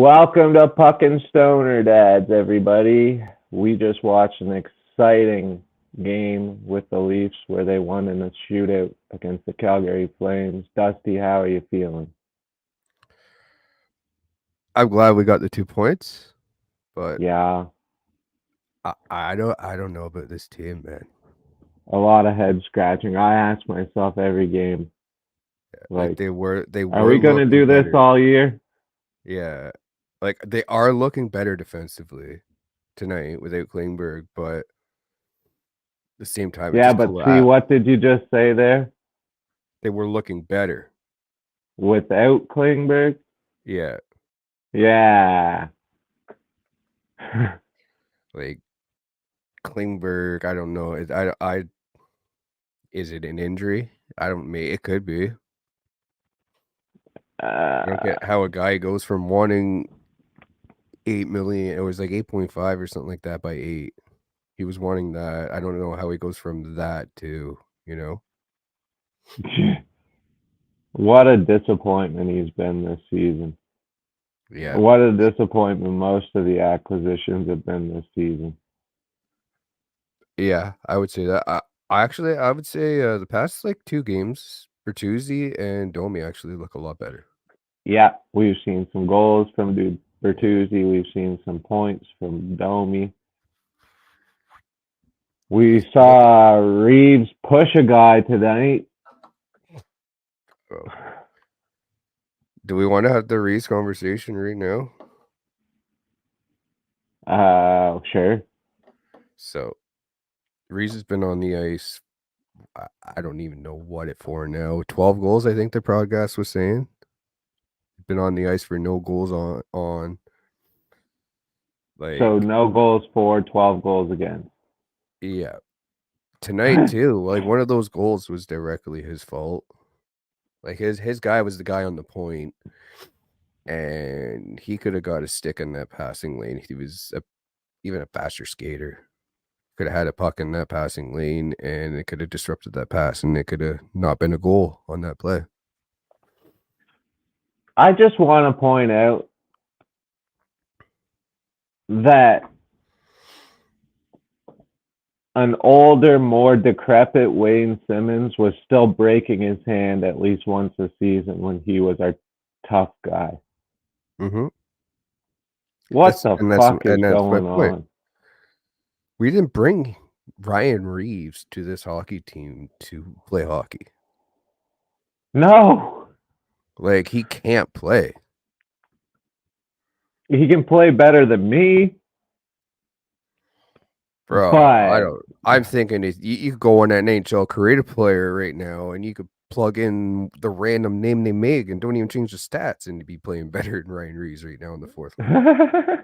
Welcome to Puck and Stoner Dads, everybody. We just watched an exciting game with the Leafs where they won in a shootout against the Calgary Flames. Dusty, how are you feeling? I'm glad we got the 2 points, but Yeah, I don't know about this team, man. a lot of head scratching. I ask myself every game, Like like, they are were we going to looking do this better. all year? Yeah. Like they are looking better defensively tonight without Klingberg, but at the same time it Yeah, just but see, collapsed. what did you just say there? They were looking better. Without Klingberg? Yeah. Yeah. Like Klingberg, I don't know. Is it an injury? I don't mean it could be. I don't uh, get how a guy goes from wanting 8 million, it was like 8.5 or something like that by 8. He was wanting that. I don't know how he goes from that to, you know? what a disappointment he's been this season. Yeah. What a disappointment most of the acquisitions have been this season. Yeah, I would say that. I would say the past like 2 games, Bertuzzi and Domi actually look a lot better. Yeah, we've seen some goals from Bertuzzi. We've seen some points from Domi. We They're looking. saw Reeves push a guy tonight. Oh. Do we want to have the Reese conversation right now? Sure. So Reese has been on the ice. I don't even know what it for now. 12 goals, I think the podcast was saying. Been on the ice for no goals on So like no goals for, 12 goals against. yeah. Tonight too, like one of those goals was directly his fault. Like his guy was the guy on the point, and he could have got a stick in that passing lane. He was even a faster skater. Could have had a puck in that passing lane, and it could have disrupted that pass, and it could have not been a goal on that play. I just want to point out that an older, more decrepit Wayne Simmons was still breaking his hand at least once a season when he was our tough guy. Mm-hmm. What That's the and that's fuck is and that's my going point. on? We didn't bring Ryan Reeves to this hockey team to play hockey. No, Like he can't play. he can play better than me, Bro, but I'm thinking you could go on an NHL creative player right now and you could plug in the random name they make and don't even change the stats and be playing better than Ryan Reeves right now in the fourth line.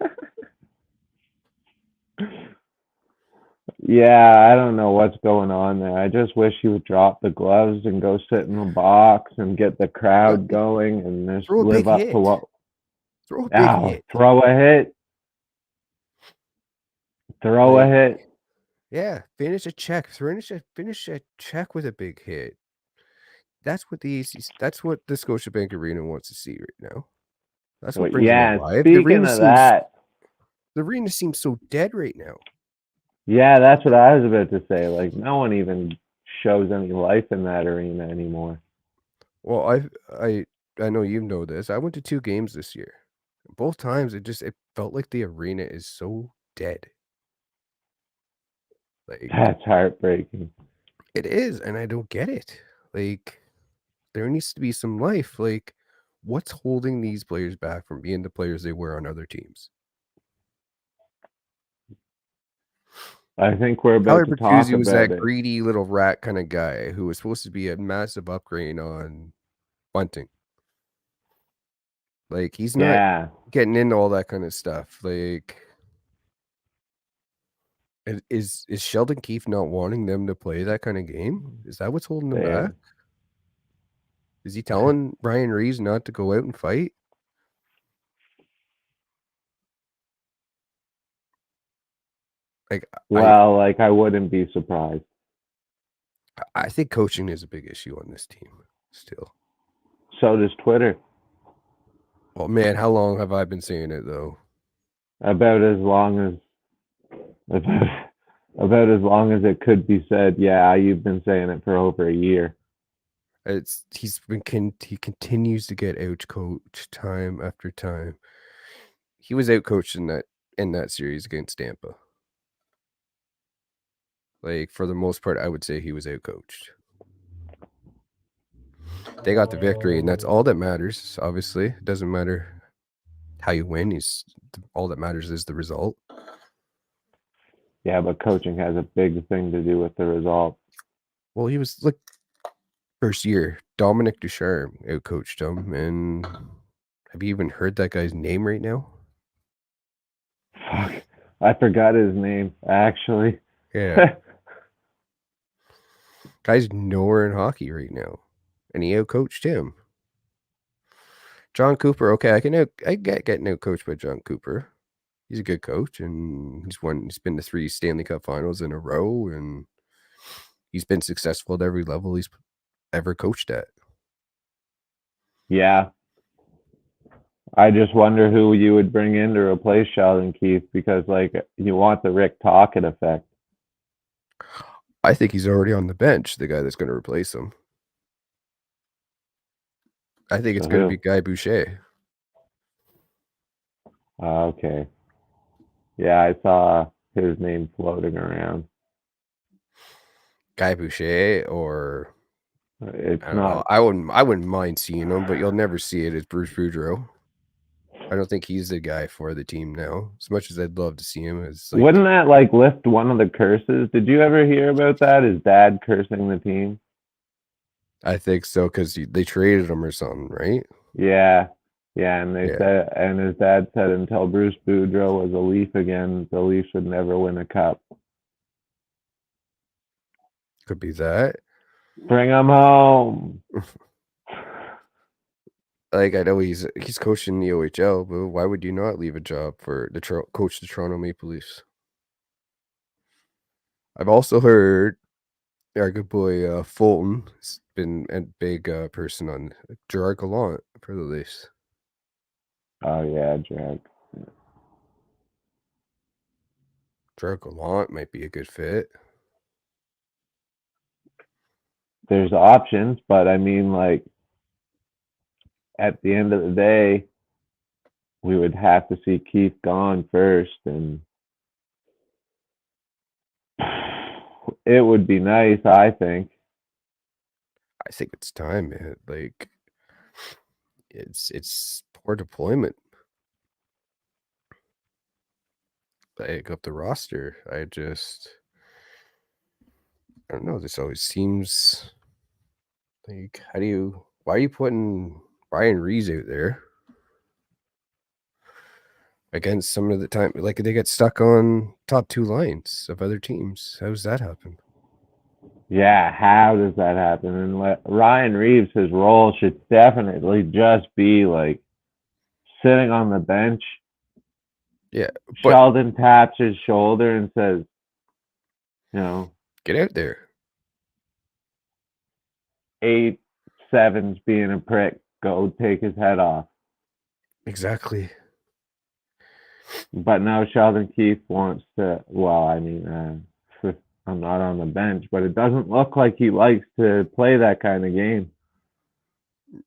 yeah, I don't know what's going on there. I just wish he would drop the gloves and go sit in the box and get the crowd going and just Throw a live big up to hit. what. Throw a big Oh, hit. throw a hit. Throw a Like, hit. yeah, finish a check. Finish a check with a big hit. That's what that's what the Scotiabank Arena wants to see right now. That's what But brings them yeah, alive. speaking of that, The arena seems so dead right now. yeah, that's what I was about to say. Like, no one even shows any life in that arena anymore. Well, I know you know this. I went to 2 games this year. Both times it felt like the arena is so dead. Like That's heartbreaking. it is, and I don't get it. Like there needs to be some life. Like what's holding these players back from being the players they were on other teams? I think we're Tyler about to talk Bertuzzi was about that it. greedy little rat kind of guy who was supposed to be a massive upgrade on Bunting. Like he's not Yeah. getting into all that kind of stuff. Like is Sheldon Keefe not wanting them to play that kind of game? Is that what's holding them Yeah. back? Is he telling Ryan Reeves not to go out and fight? Like Well, like, I wouldn't be surprised. I think coaching is a big issue on this team still. So does Twitter. Oh man, how long have I been saying it though? About as long about, about as long as it could be said. Yeah, you've been saying it for over a year. He continues to get out coached time after time. He was out coached in that series against Tampa. Like for the most part, I would say he was out coached. They got the victory, and that's all that matters. Obviously, it doesn't matter how you win. All that matters is the result. Yeah, but coaching has a big thing to do with the result. Well, he was like first year. Dominic Ducharme out coached him, and have you even heard that guy's name right now? Fuck, I forgot his name actually. Yeah, guy's nowhere in hockey right now, and he out coached him. John Cooper, okay, I get getting out coached by John Cooper. He's a good coach, and he's been to 3 Stanley Cup Finals in a row, and he's been successful at every level he's ever coached at. Yeah, I just wonder who you would bring in to replace Sheldon Keefe because, like, you want the Rick Tocchet effect. I think he's already on the bench, the guy that's going to replace him. I think it's So going to who? be Guy Boucher. Okay. Yeah, I saw his name floating around. Guy Boucher, or It's I don't know. not. I wouldn't mind seeing him, but you'll never see it as Bruce Boudreau. I don't think he's the guy for the team now. As much as I'd love to see him, as like Wouldn't that like lift one of the curses? Did you ever hear about that? His dad cursing the team? I think so because they traded him or something, right? Yeah, yeah, and they Yeah, said, and his dad said until Bruce Boudreau was a Leaf again, the Leafs would never win a cup. could be that. Bring him home. Like I know he's coaching the OHL, but why would you not leave a job for coach the Toronto Maple Leafs? I've also heard our good boy Fulton has been a big person on Gerard Gallant for the Leafs. Oh yeah, Jack. Gerard Gallant might be a good fit. There's options, but I mean, like at the end of the day, we would have to see Keith gone first, and it would be nice, I think. I think it's time, man. Like it's poor deployment. Like up the roster. I don't know. This always seems like why are you putting Ryan Reeves out there against some of the time? Like they get stuck on top 2 lines of other teams. How does that happen? Yeah, how does that happen? And Ryan Reeves, his role should definitely just be like sitting on the bench. Yeah, but Sheldon taps his shoulder and says, you know, get out there. 8-7's being a prick. Go take his head off. Exactly. But now Sheldon Keefe wants to. Well, I mean, I'm not on the bench, but it doesn't look like he likes to play that kind of game.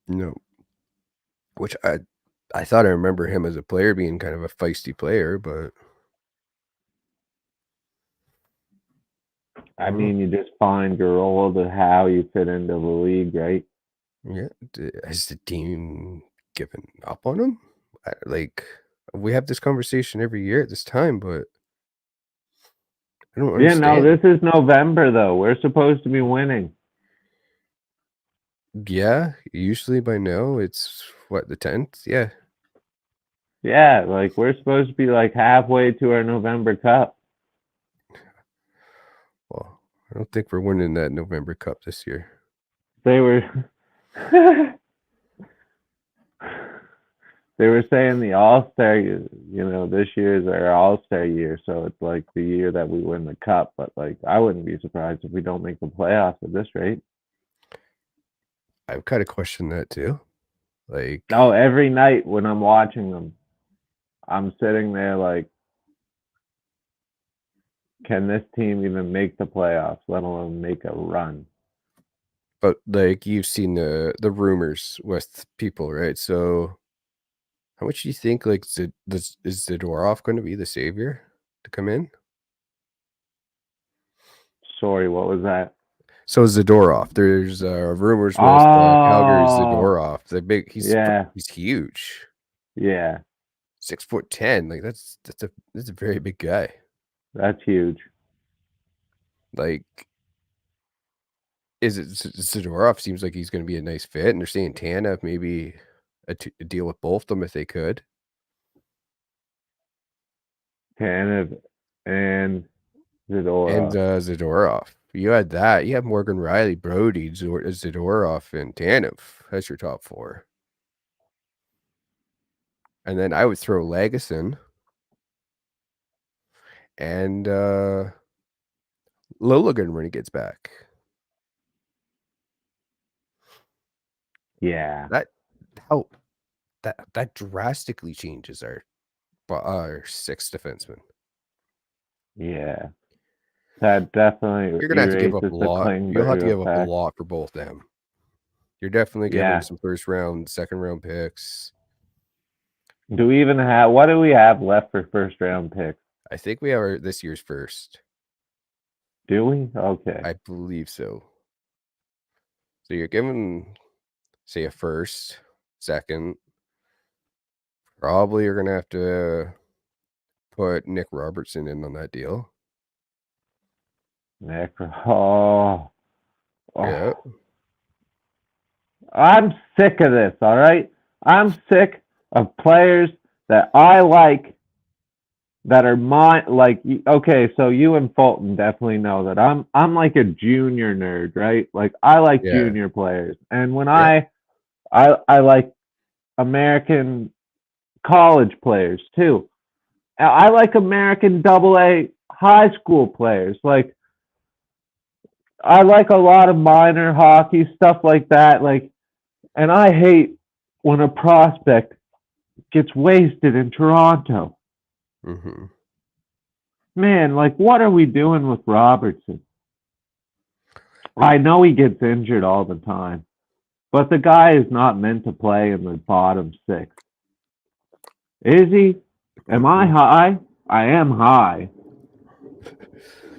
No. Which I thought I remember him as a player being kind of a feisty player, but I mean, you just find your role to how you fit into the league, right? yeah, has the team given up on him? Like we have this conversation every year at this time, but I don't Yeah, no, understand. this is November though. We're supposed to be winning. Yeah, usually by now it's what, the 10th? Yeah. Yeah, like we're supposed to be like halfway to our November Cup. Well, I don't think we're winning that November Cup this year. They were they were saying the All-Star, this year is our All-Star year, so it's like the year that we win the cup. But like, I wouldn't be surprised if we don't make the playoffs at this rate. I've kind of questioned that too. Like, Oh, every night when I'm watching them, I'm sitting there like, can this team even make the playoffs, let alone make a run? but like you've seen the rumors with people, right? So how much do you think like is Zadorov going to be the savior to come in? Sorry, what was that? So Zadorov, there's rumors with Calgary's Oh, Zadorov. The big, yeah, he's huge, yeah, 6'10". Like that's a very big guy. that's huge. Like, is it Zadorov seems like he's going to be a nice fit, and they're saying Tanev maybe a deal with both of them if they could, Tanev and and Zadorov. Zadorov. You had that. You have Morgan Riley, Brody, Zadorov, and Tanev. That's your top four. And then I would throw Legason and Lilligan when he gets back. Yeah, That how that drastically changes our sixth defenseman. yeah. That definitely You're gonna have to give up erases a the lot. You'll have to Klingberg give up a effect. lot for both them. You're definitely giving Yeah. some first round, second round picks. Do we even have, what do we have left for first round picks? I think we have this year's first. Do we? Okay. I believe so. So you're giving, say, a first, second. Probably you're gonna have to put Nick Robertson in on that deal. Oh, Yeah. oh. I'm sick of this, all right? I'm sick of players that I like that are my like okay, so you and Fulton definitely know that I'm like a junior nerd, right? Like I like Yeah. junior players. And when Yeah. I like American college players too. I like American double A high school players. Like I like a lot of minor hockey stuff like that. Like, and I hate when a prospect gets wasted in Toronto. Mm-hmm. Man, like what are we doing with Robertson? I know he gets injured all the time, but the guy is not meant to play in the bottom six. Is he? Am I Mm-mm. high? I am high.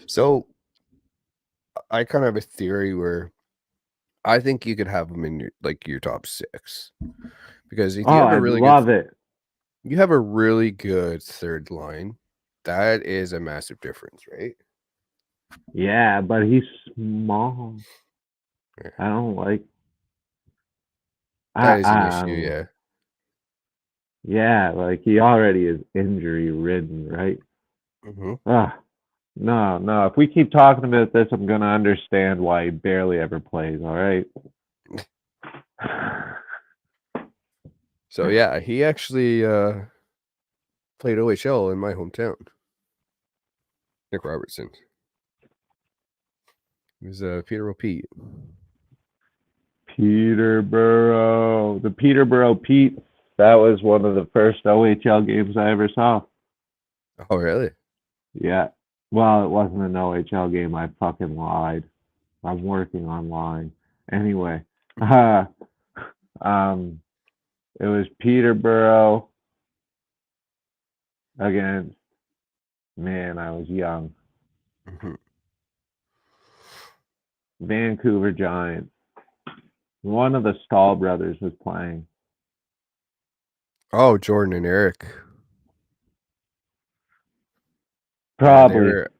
So I kind of have a theory where I think you could have them in your top six because if Oh, I'd love it. you have a really good third line, that is a massive difference, right? Yeah, but he's small. Yeah. I don't like. That is an I issue, don't know. yeah. Yeah, like he already is injury ridden, right? Mm-hmm. Ah, no, no. If we keep talking about this, I'm gonna understand why he barely ever plays. All right. So yeah, he actually played OHL in my hometown. Nick Robertson. He was Peterborough Pete. Peterborough, the Peterborough Pete. That was one of the first OHL games I ever saw. Oh really? Yeah. Well, it wasn't an OHL game. I fucking lied. I'm working on lying. Anyway, um, it was Peterborough against, man, I was young. Mm-hmm. Vancouver Giants. One of the Stahl brothers was playing. Oh, Jordan and Eric. Yeah, they Probably. were.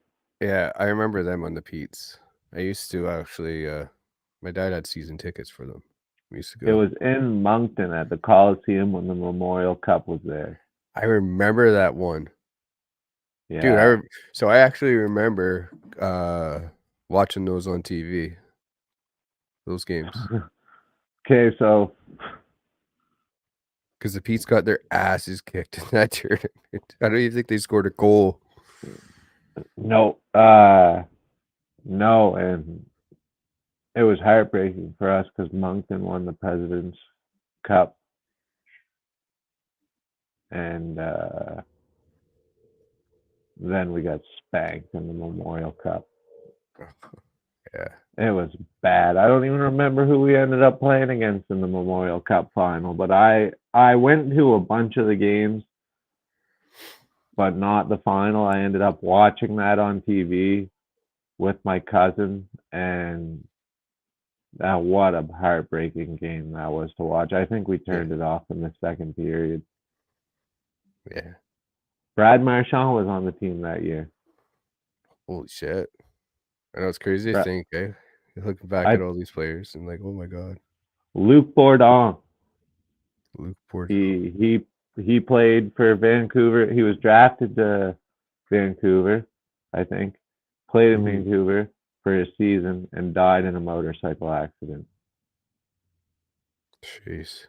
Yeah, I remember them on the Pete's. I used to actually. My dad had season tickets for them. We used to It go. was in Moncton at the Coliseum when the Memorial Cup was there. I remember that one, dude. Yeah. So I actually remember watching those on TV. Those games Okay, so because the Pete's got their asses kicked in that tournament. I don't even think they scored a goal. no, no, and it was heartbreaking for us because Moncton won the President's Cup. and then we got spanked in the Memorial Cup. Yeah. It was bad. I don't even remember who we ended up playing against in the Memorial Cup final, but I went to a bunch of the games, but not the final. I ended up watching that on TV with my cousin, and what a heartbreaking game that was to watch. I think we Yeah. turned it off in the second period. Yeah. Brad Marchand was on the team that year. Holy shit. I know it's crazy to think, eh? Looking back I at all these players and like, oh my god. Luc Bourdon. Luke Porter. He played for Vancouver. He was drafted to Vancouver, I think. Played in Mhm. Vancouver for a season and died in a motorcycle accident. Jeez.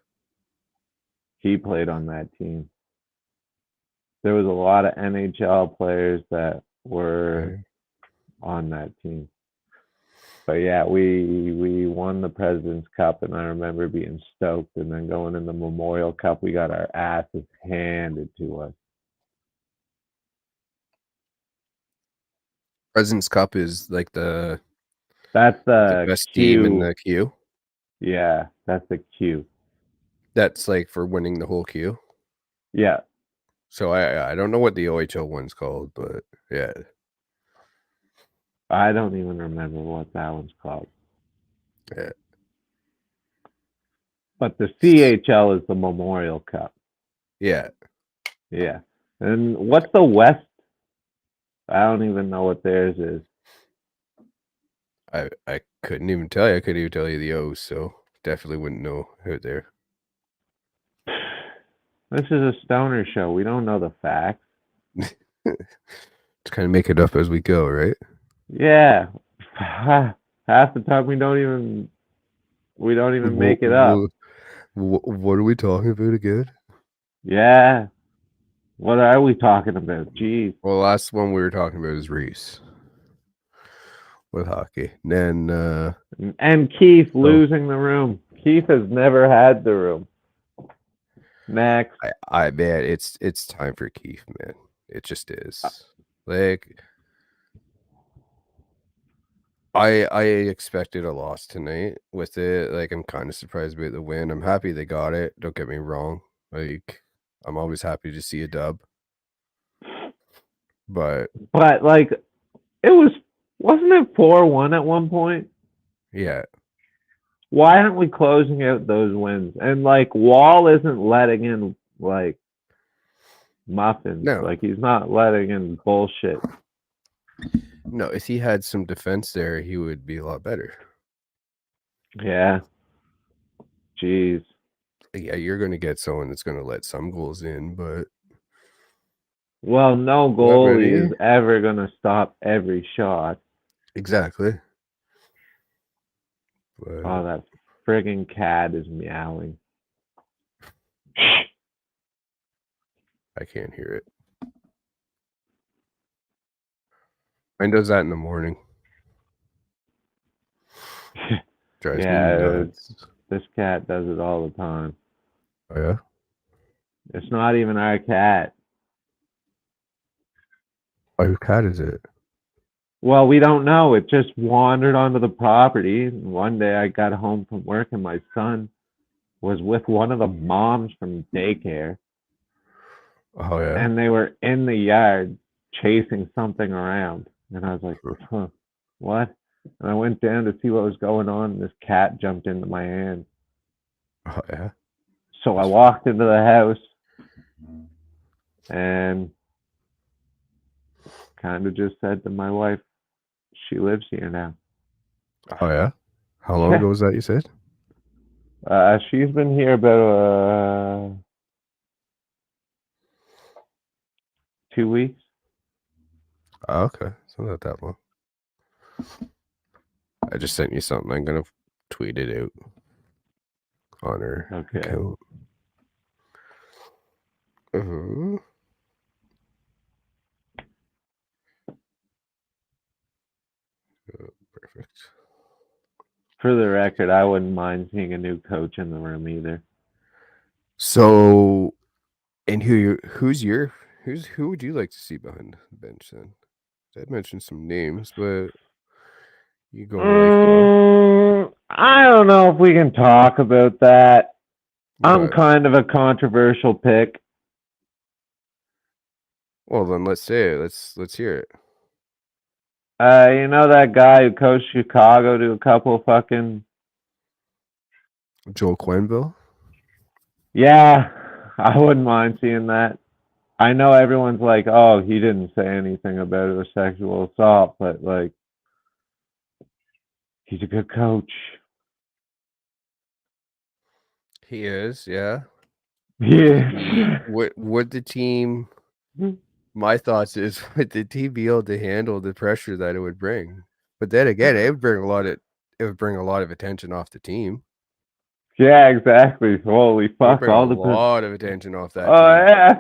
He played on that team. There was a lot of NHL players that were Yeah. on that team. But yeah, we won the President's Cup, and I remember being stoked. And then going in the Memorial Cup, we got our asses handed to us. President's Cup is like the That's the best team in Q. the queue. Yeah, that's the Q. That's like for winning the whole queue. Yeah, So I don't know what the OHL one's called, but yeah. I don't even remember what that one's called. Yeah. But the CHL is the Memorial Cup. Yeah. Yeah. And what's the West? I don't even know what theirs is. I couldn't even tell you. I couldn't even tell you the O's, so definitely wouldn't know out there. This is a stoner show. We don't know the facts. Just kind of make it up as we go, right? Yeah. Half the time we don't even make it up. What are we talking about again? Yeah. What are we talking about? Jeez. Well, the last one we were talking about is Reese with hockey. And then And Keefe losing the room. Keefe has never had the room. Next. I man, it's time for Keefe, man. It just is. Like I expected a loss tonight with it. Like I'm kind of surprised about the win. I'm happy they got it. Don't get me wrong. Like I'm always happy to see a dub. But like wasn't it 4-1 at one point? yeah. Why aren't we closing out those wins? And like Wall isn't letting in like muffins. No. Like he's not letting in bullshit. No, if he had some defense there, he would be a lot better. Yeah. Jeez. Yeah, you're going to get someone that's going to let some goals in, but well, no goalie is ever going to stop every shot. Exactly. But oh, that friggin' cat is meowing. I can't hear it. Mine does that in the morning. Drives me nuts. This cat does it all the time. Oh, yeah? It's not even our cat. Oh, whose cat is it? Well, we don't know. It just wandered onto the property. One day I got home from work and my son was with one of the moms from daycare. Oh, yeah? And they were in the yard chasing something around. And I was like, huh, what? And I went down to see what was going on, and this cat jumped into my hand. Oh, yeah? So I walked into the house and kind of just said to my wife, she lives here now. Oh, yeah? How long ago was that, you said? She's been here about 2 weeks. Oh, okay. It's not that long. I just sent you something. I'm going to tweet it out on her account. Oh, perfect. For the record, I wouldn't mind seeing a new coach in the room either. So And who would you like to see behind the bench then? I mentioned some names, but you go life well. I don't know if we can talk about that. I'm What? kind of a controversial pick. Well, then let's say it. Let's hear it. You know that guy who coached Chicago to a couple fucking. Joel Quenneville. Yeah, I wouldn't mind seeing that. I know everyone's like, oh, he didn't say anything about it was sexual assault, but like, he's a good coach. He is, yeah. Yeah. Would the team? My thoughts is would the team be able to handle the pressure that it would bring? But then again, it would bring a lot of attention off the team. Yeah, exactly. Holy It would fuck! bring a All the lot of attention off that oh team. yeah,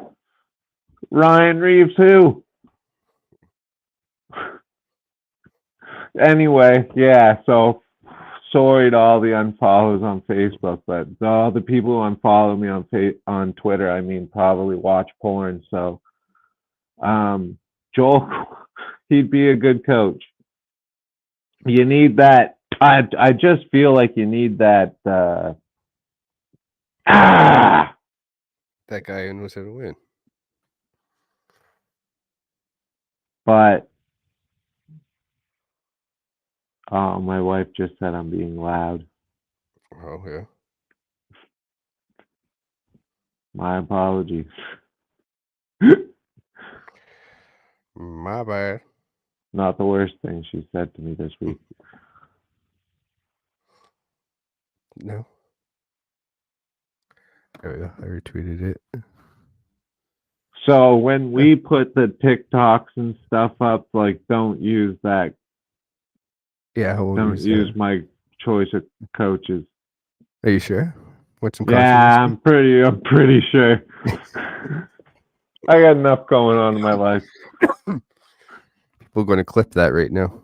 Ryan Reeves who? Anyway, yeah. So sorry to all the unfollows on Facebook, but all the people who unfollow me on Twitter, I mean, probably watch porn. So, Joel, he'd be a good coach. You need that. I just feel like you need that. That guy knows how to win. But oh, my wife just said I'm being loud. Oh yeah. My apologies. My bad. Not the worst thing she said to me this week. No. There we go. I retweeted it. So when we put the TikToks and stuff up, like don't use that. Yeah, Don't use my choice of coaches. Are you sure? What's some Yeah, controversy? I'm pretty sure. I got enough going on in my life. We're going to clip that right now.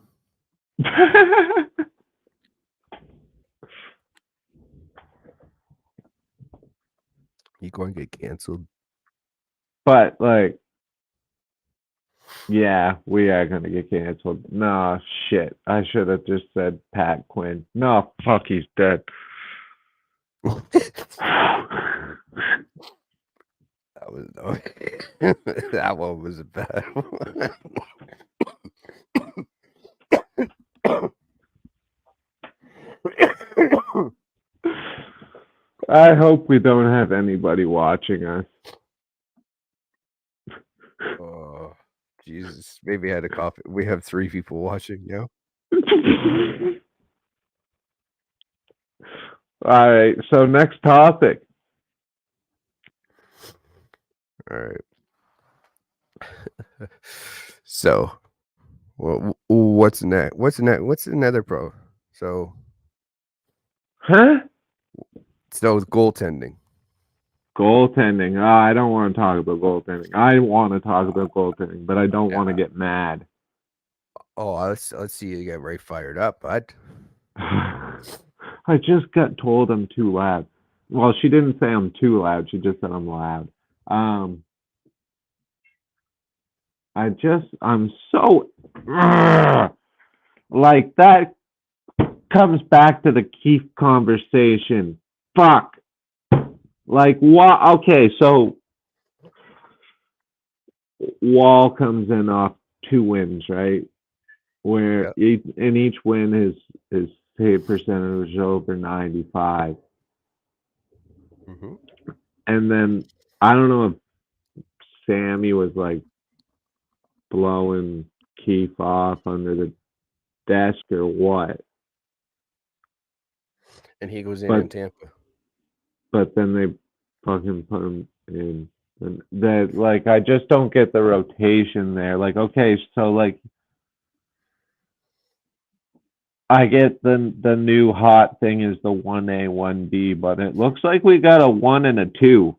You going to get canceled? But like, yeah, we are gonna get canceled. No shit. I should have just said Pat Quinn. No, fuck, he's dead. That was that one was a bad one. I hope we don't have anybody watching us. Oh, Jesus. Maybe I had a coffee. We have 3 people watching now. All right, so next topic. All right. So, what's next? What's another pro? So goaltending. Goaltending. Oh, I don't want to talk about goaltending. I want to talk about goaltending, but I don't want to get mad. Oh, let's see you get right fired up, bud. I just got told I'm too loud. Well, she didn't say I'm too loud. She just said I'm loud. I'm so like that comes back to the Keefe conversation. Fuck. Like what? Okay, so Wall comes in off 2 wins, right? Where in each win his save percentage was over 95. Mm-hmm. And then I don't know if Sammy was like blowing Keefe off under the desk or what. And he goes in Tampa. But then they fucking put him in. And that like I just don't get the rotation there. Like okay, so like I get the new hot thing is the 1A 1B, but it looks like we got a 1 and a 2.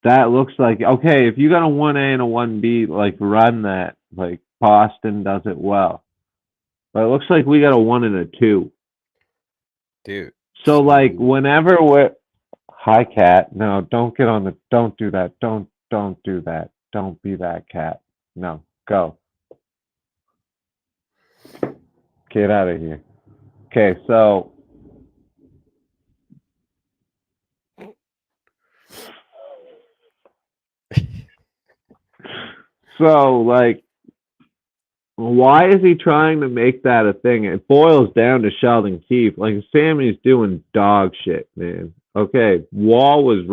That looks like okay. If you got a 1A and a 1B, like run that. Like Boston does it well, but it looks like we got a 1 and a 2. Dude. So like whenever we're Hi, cat. No, don't get on the. Don't do that. Don't do that. Don't be that cat. No, go. Get out of here. Okay, so like, why is he trying to make that a thing? It boils down to Sheldon Keefe. Like Sammy's doing dog shit, man. Okay, Wall was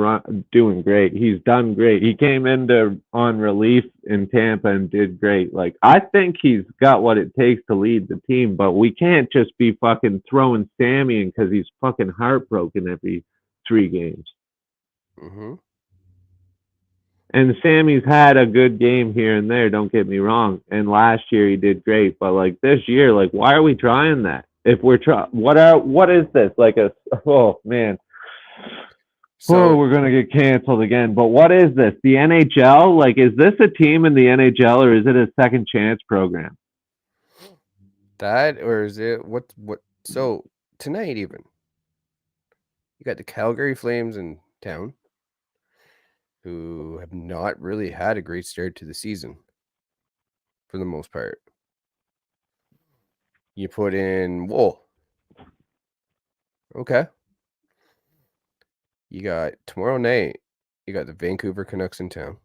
doing great. He's done great. He came into on relief in Tampa and did great. Like I think he's got what it takes to lead the team, but we can't just be fucking throwing Sammy in because he's fucking heartbroken every 3 games. Mm-hmm. And Sammy's had a good game here and there, don't get me wrong. And last year he did great, but like this year, like why are we trying that? If we're trying, what is this? Like a oh man, oh So we're gonna get canceled again. But what is this? The NHL? Like, is this a team in the NHL or is it a second chance program? that, or is it what? So tonight, even you got the Calgary Flames in town, who have not really had a great start to the season for the most part. You put in Wool. Okay. You got tomorrow night, you got the Vancouver Canucks in town,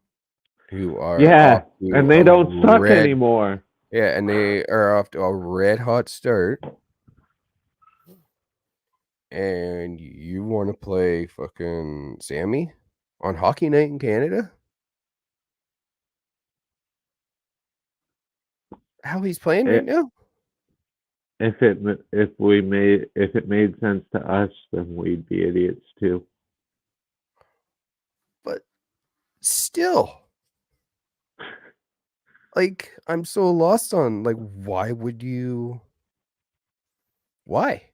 who are Yeah, off to and they a don't suck red anymore. yeah, and they are off to a red hot start. And you want to play fucking Sammy on Hockey Night in Canada? How he's playing right It, now? if it made sense to us, then we'd be idiots too. But still, like, I'm so lost on, like, why would you? Why?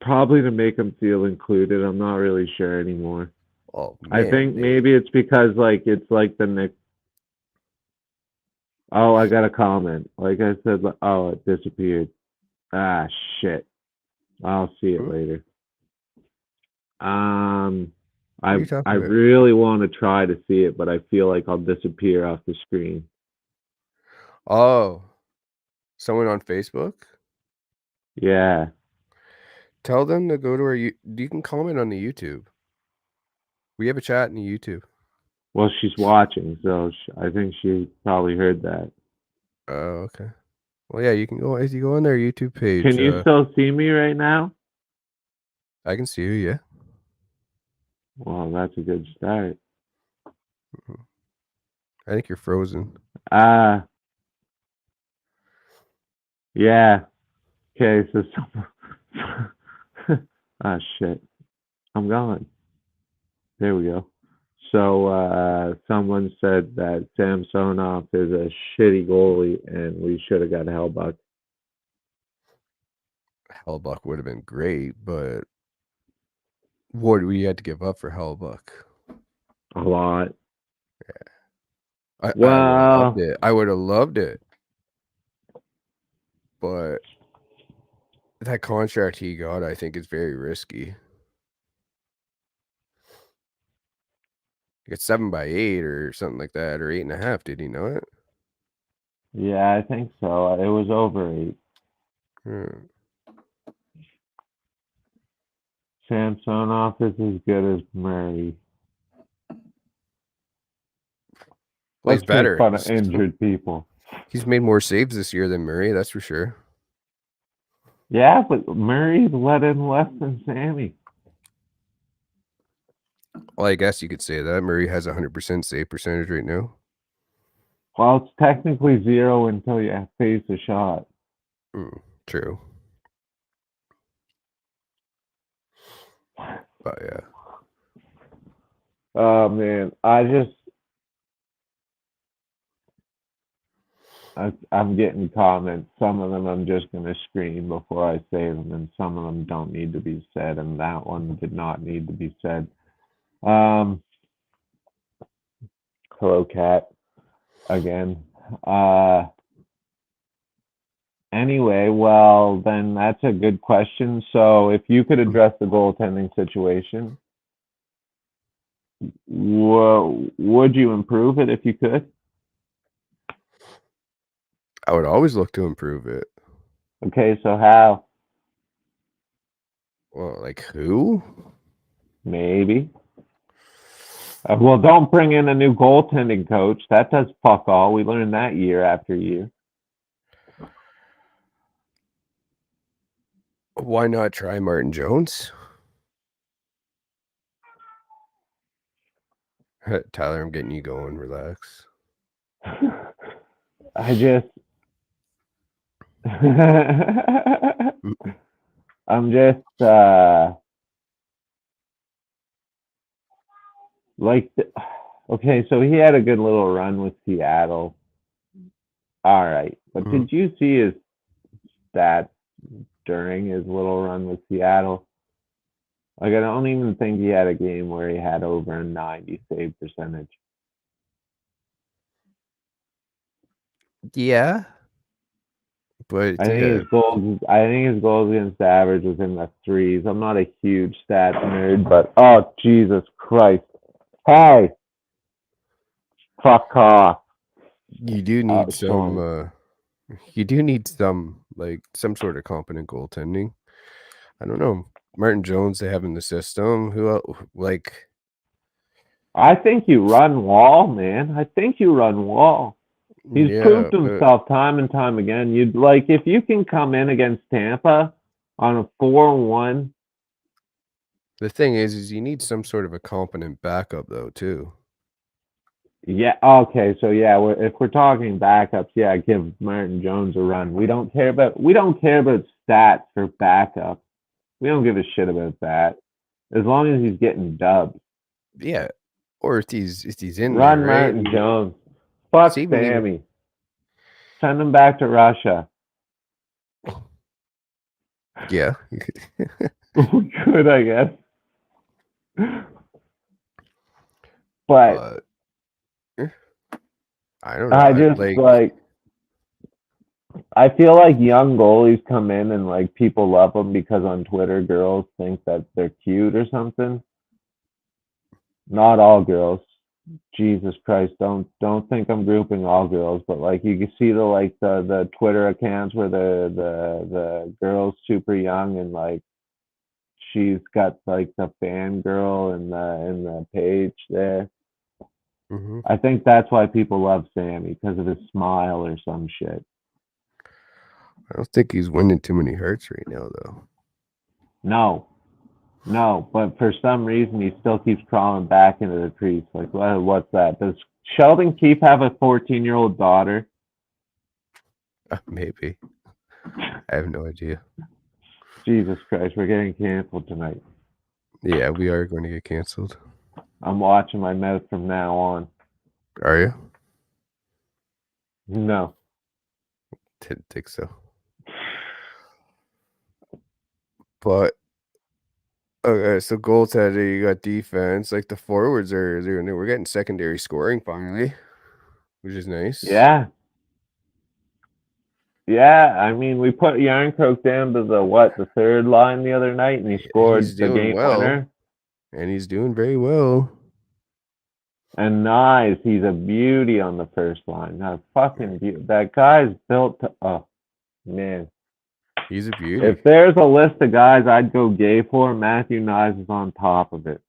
Probably to make them feel included. I'm not really sure anymore. Oh I man, think maybe it's because like it's like the Nick. Oh, I got a comment. Like I said, oh, it disappeared. Ah, shit. I'll see it Hmm? later. Um, What I are you I talking about? really want to try to see it, but I feel like I'll disappear off the screen. Oh, someone on Facebook? Yeah. Tell them to go to our you can comment on the YouTube. We have a chat in the YouTube. Well, she's watching, so I think she probably heard that. Oh, okay. Well, yeah, you can go as you go on their YouTube Can page. you still see me right now? I can see you. Yeah. Well, that's a good start. Mhm. I think you're frozen. Ah, yeah. Okay, so ah shit, I'm gone. There we go. So someone said that Samsonov is a shitty goalie, and we should have got Hellbuck. Hellbuck would have been great, but what do we had to give up for Hellbuck? A lot. I would have loved Well, it. I would have loved it, but that contract he got, I think, is very risky. He got 7 by 8 or something like that, or 8.5. Did he know it? yeah, I think so. It was over 8. Hmm. Samsonov is as good as Murray. Well, he's Let's make better. fun of injured people. He's made more saves this year than Murray, that's for sure. Yeah, but Murray let in less than Sammy. Well, I guess you could say that. Murray has 100% save percentage right now. Well, it's technically 0 until you face a shot. True. But yeah. Oh man, I'm getting comments. Some of them I'm just gonna screen before I say them, and some of them don't need to be said, and that one did not need to be said. Um, hello, cat. Again. Anyway, well, then that's a good question. So, if you could address the goaltending situation, would you improve it if you could? I would always look to improve it. Okay, so how? Well, like who? Maybe. Well, don't bring in a new goaltending coach. That does fuck all. We learned that year after year. Why not try Martin Jones? Tyler, I'm getting you going. Relax. I just, I'm just, like, okay, so he had a good little run with Seattle. All right, but did you see his stats during his little run with Seattle? Like, I don't even think he had a game where he had over a 90 save percentage. Yeah, but I think his goals. I think his goals against average was in the threes. I'm not a huge stat nerd, but oh Jesus Christ! Hey, fuck off! you do need some. Sean. You do need some some sort of competent goaltending. I don't know. Martin Jones they have in the system. Who else, like? I think you run Wall, man. I think you run Wall. He's Yeah, proved but himself time and time again. You'd like if you can come in against Tampa on a 4-1. the thing is you need some sort of a competent backup though too. Yeah. Okay. So yeah, if we're talking backups, yeah, give Martin Jones a run. We don't care about stats for backups. We don't give a shit about that. As long as he's getting dubs. Yeah, or if he's in there, Run right? Martin Jones. Fuck Save me even. Sammy. Send him back to Russia. Yeah, We could, I guess. But eh, I don't know. I just like I feel like young goalies come in and like people love them because on Twitter girls think that they're cute or something. Not all girls. Jesus Christ, don't think I'm grouping all girls, but like you can see the Twitter accounts where the girl's super young and like she's got like the fangirl in the page there. I think that's why people love Sammy because of his smile or some shit. I don't think he's winning too many hearts right now though. No, but for some reason he still keeps crawling back into the crease. Like, what's that? Does Sheldon Keefe have a 14-year-old daughter? Maybe. I have no idea. Jesus Christ, we're getting canceled tonight. Yeah, we are going to get canceled. I'm watching my mouth from now on. Are you? No. Didn't think so. But okay, so goaltender, you got defense. Like the forwards we're getting secondary scoring finally, which is nice. Yeah. Yeah, I mean, we put Yarncroke down to the third line the other night, and he scored He's the doing game well, winner. and he's doing very well. And nice, he's a beauty on the first line. Not fucking beauty. That guy's built to. Oh man, He's a beauty. if there's a list of guys I'd go gay for, Matthew Nyes is on top of it.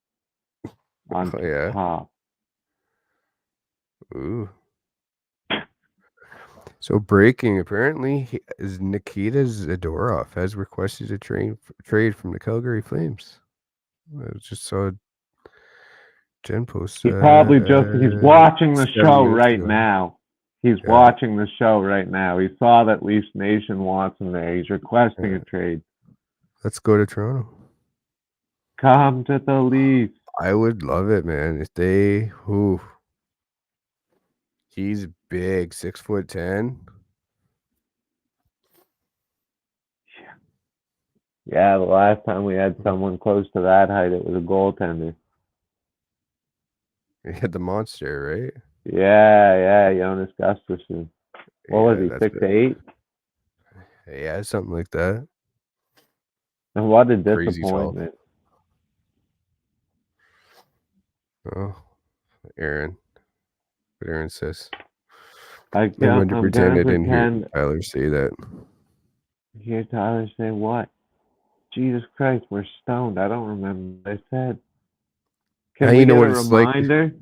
On top. Ooh. So breaking, apparently, is Nikita Zadorov has requested a trade from the Calgary Flames. I just saw Jen post. He's watching the show right now. He's watching the show right now. He saw that Leafs Nation wants him there. He's requesting a trade. Let's go to Toronto. Come to the Leafs. I would love it, man. If they, he's big, 6'10". Yeah, the last time we had someone close to that height, it was a goaltender. He had the monster, right? Yeah, Jonas Gustafsson. What was he, 6'8"? Yeah, something like that. And what a Crazy tall. disappointment. Oh, Aaron. What Aaron says. I'm I'm going to pretend gonna I didn't hear pretend Tyler say that. hear Tyler say what? Jesus Christ, we're stoned. I don't remember what I said. Now Can we you know get a what it's like. reminder?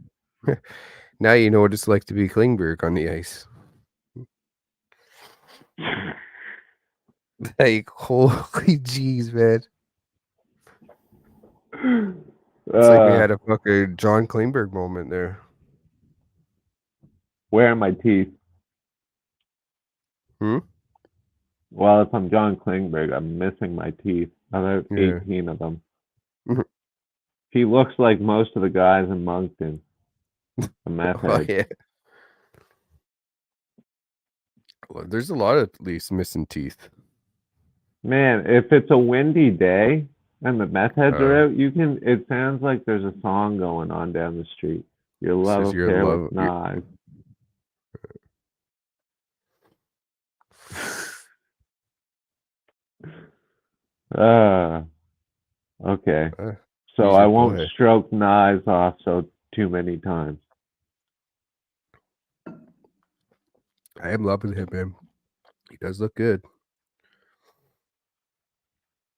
Now you know what it's like to be Klingberg on the ice. Like, holy jeez, man. It's like we had a fucking John Klingberg moment there. Where are my teeth? Hmm? Well, if I'm John Klingberg, I'm missing my teeth. I have Yeah. 18 of them. He looks like most of the guys in Moncton. A meth Oh, head. yeah. Well, there's a lot of Leafs missing teeth. Man, if it's a windy day and the meth heads are out, it sounds like there's a song going on down the street. Your love Says your affair with love. knives. Okay. So He's I your won't boy. stroke knives off so too many times. I am loving him, man. He does look good.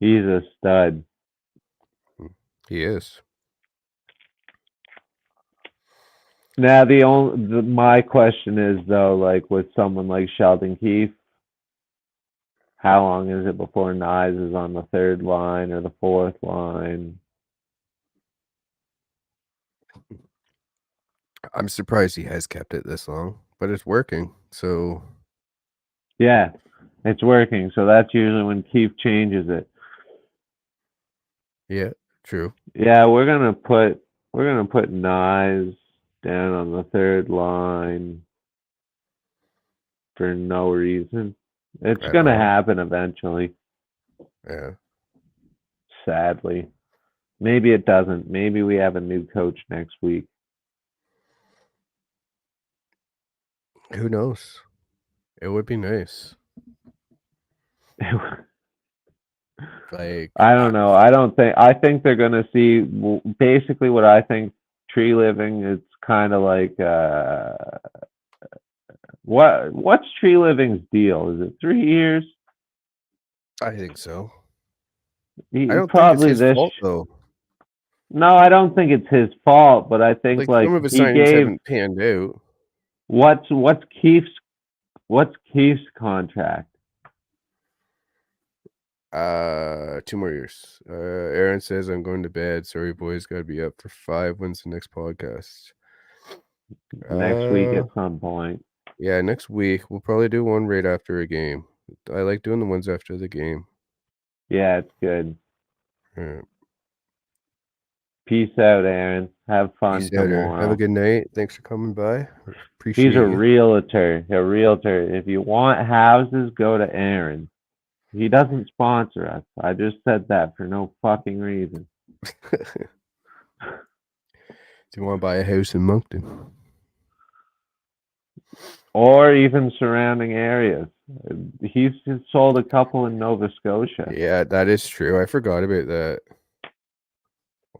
He's a stud. He is. Now my question is though, like with someone like Sheldon Keefe, how long is it before Nyes is on the third line or the fourth line? I'm surprised he has kept it this long, but it's working. So yeah, it's working. So that's usually when Keefe changes it. yeah, true. Yeah, we're gonna put Nyes down on the third line for no reason. It's At gonna all. happen eventually. Yeah. Sadly. Maybe it doesn't. Maybe we have a new coach next week. Who knows? It would be nice. Like I don't know. I think they're going to see basically what I think tree living is kind of like what's tree living's deal? Is it 3 years? I think so. I He don't think it's probably his this fault though. No, I don't think it's his fault, but I think Like like some of his he signings gave haven't panned out. what's Keith's contract? 2 more years. Aaron says I'm going to bed. Sorry, boys. Got to be up for 5. When's the next podcast? Next week at some point. Yeah, next week. We'll probably do one right after a game. I like doing the ones after the game. Yeah, it's good. Yeah. Peace out, Aaron. Have fun Peace out, Aaron. tomorrow. Have a good night. Thanks for coming by. Appreciate He's a you. realtor. A realtor. If you want houses, go to Aaron. He doesn't sponsor us. I just said that for no fucking reason. Do you want to buy a house in Moncton? Or even surrounding areas. He's sold a couple in Nova Scotia. Yeah, that is true. I forgot about that.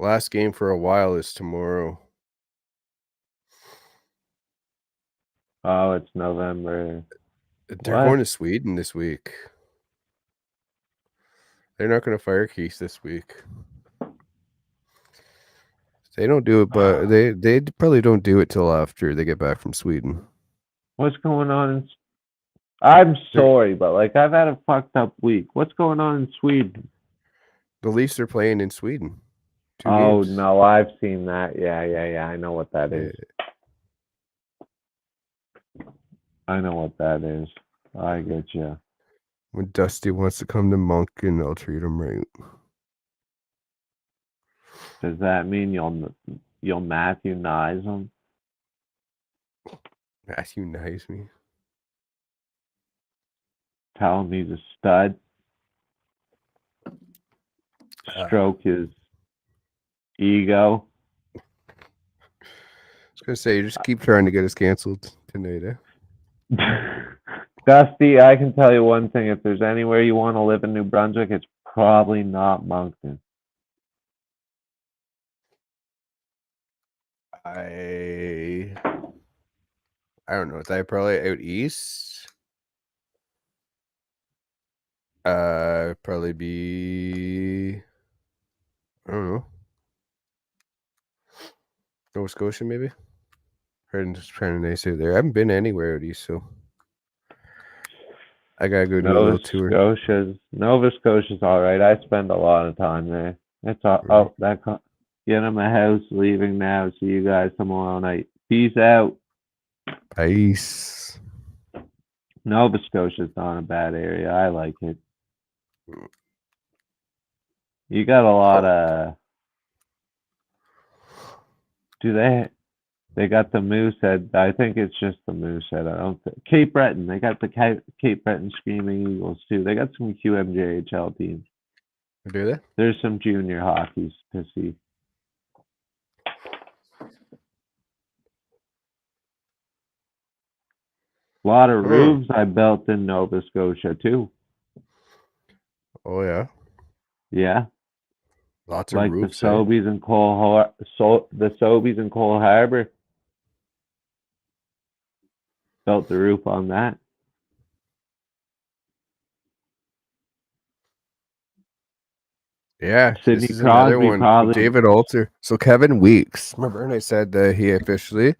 Last game for a while is tomorrow. Oh, it's November. They're going to Sweden this week. They're not going to fire Keith this week. They don't do it, but they probably don't do it till after they get back from Sweden. What's going on? I'm sorry, but like I've had a fucked up week. What's going on in Sweden? The Leafs are playing in Sweden. 2 games. games. No, I've seen that. Yeah. I know what that is. I know what that is. I get you. When Dusty wants to come to Moncton, I'll treat him right. Does that mean you'll Matthew Nyes him? Matthew Nyes me. Tell him he's a stud. Stroke his ego. I was gonna say, you just keep trying to get us canceled tonight, eh? Dusty, I can tell you one thing. If there's anywhere you want to live in New Brunswick, it's probably not Moncton. I don't know. Is that probably out east? Probably be, I don't know, Nova Scotia maybe. Heard just trying to nice out there. I haven't been anywhere out east, so I gotta go do a little tour. Nova Scotia's all right. I spend a lot of time there. It's all. Right. Oh, get in my house. Leaving now. See you guys tomorrow night. Peace out. Peace. Nova Scotia's not a bad area. I like it. You got a lot of. Do they got the Moosehead. I think it's just the Moosehead. I don't think Cape Breton. They got the Cape Breton Screaming Eagles too. They got some QMJHL teams. Do they? There's some junior hockeys to see. A lot of roofs I built in Nova Scotia too. Oh yeah. Yeah. Lots of Like roofs. the Sobeys and Cole Harbor. Built the roof on that. Yeah, Sidney this is another Crosby one. probably. David Alter. So Kevin Weeks. Remember, and I said that he officially.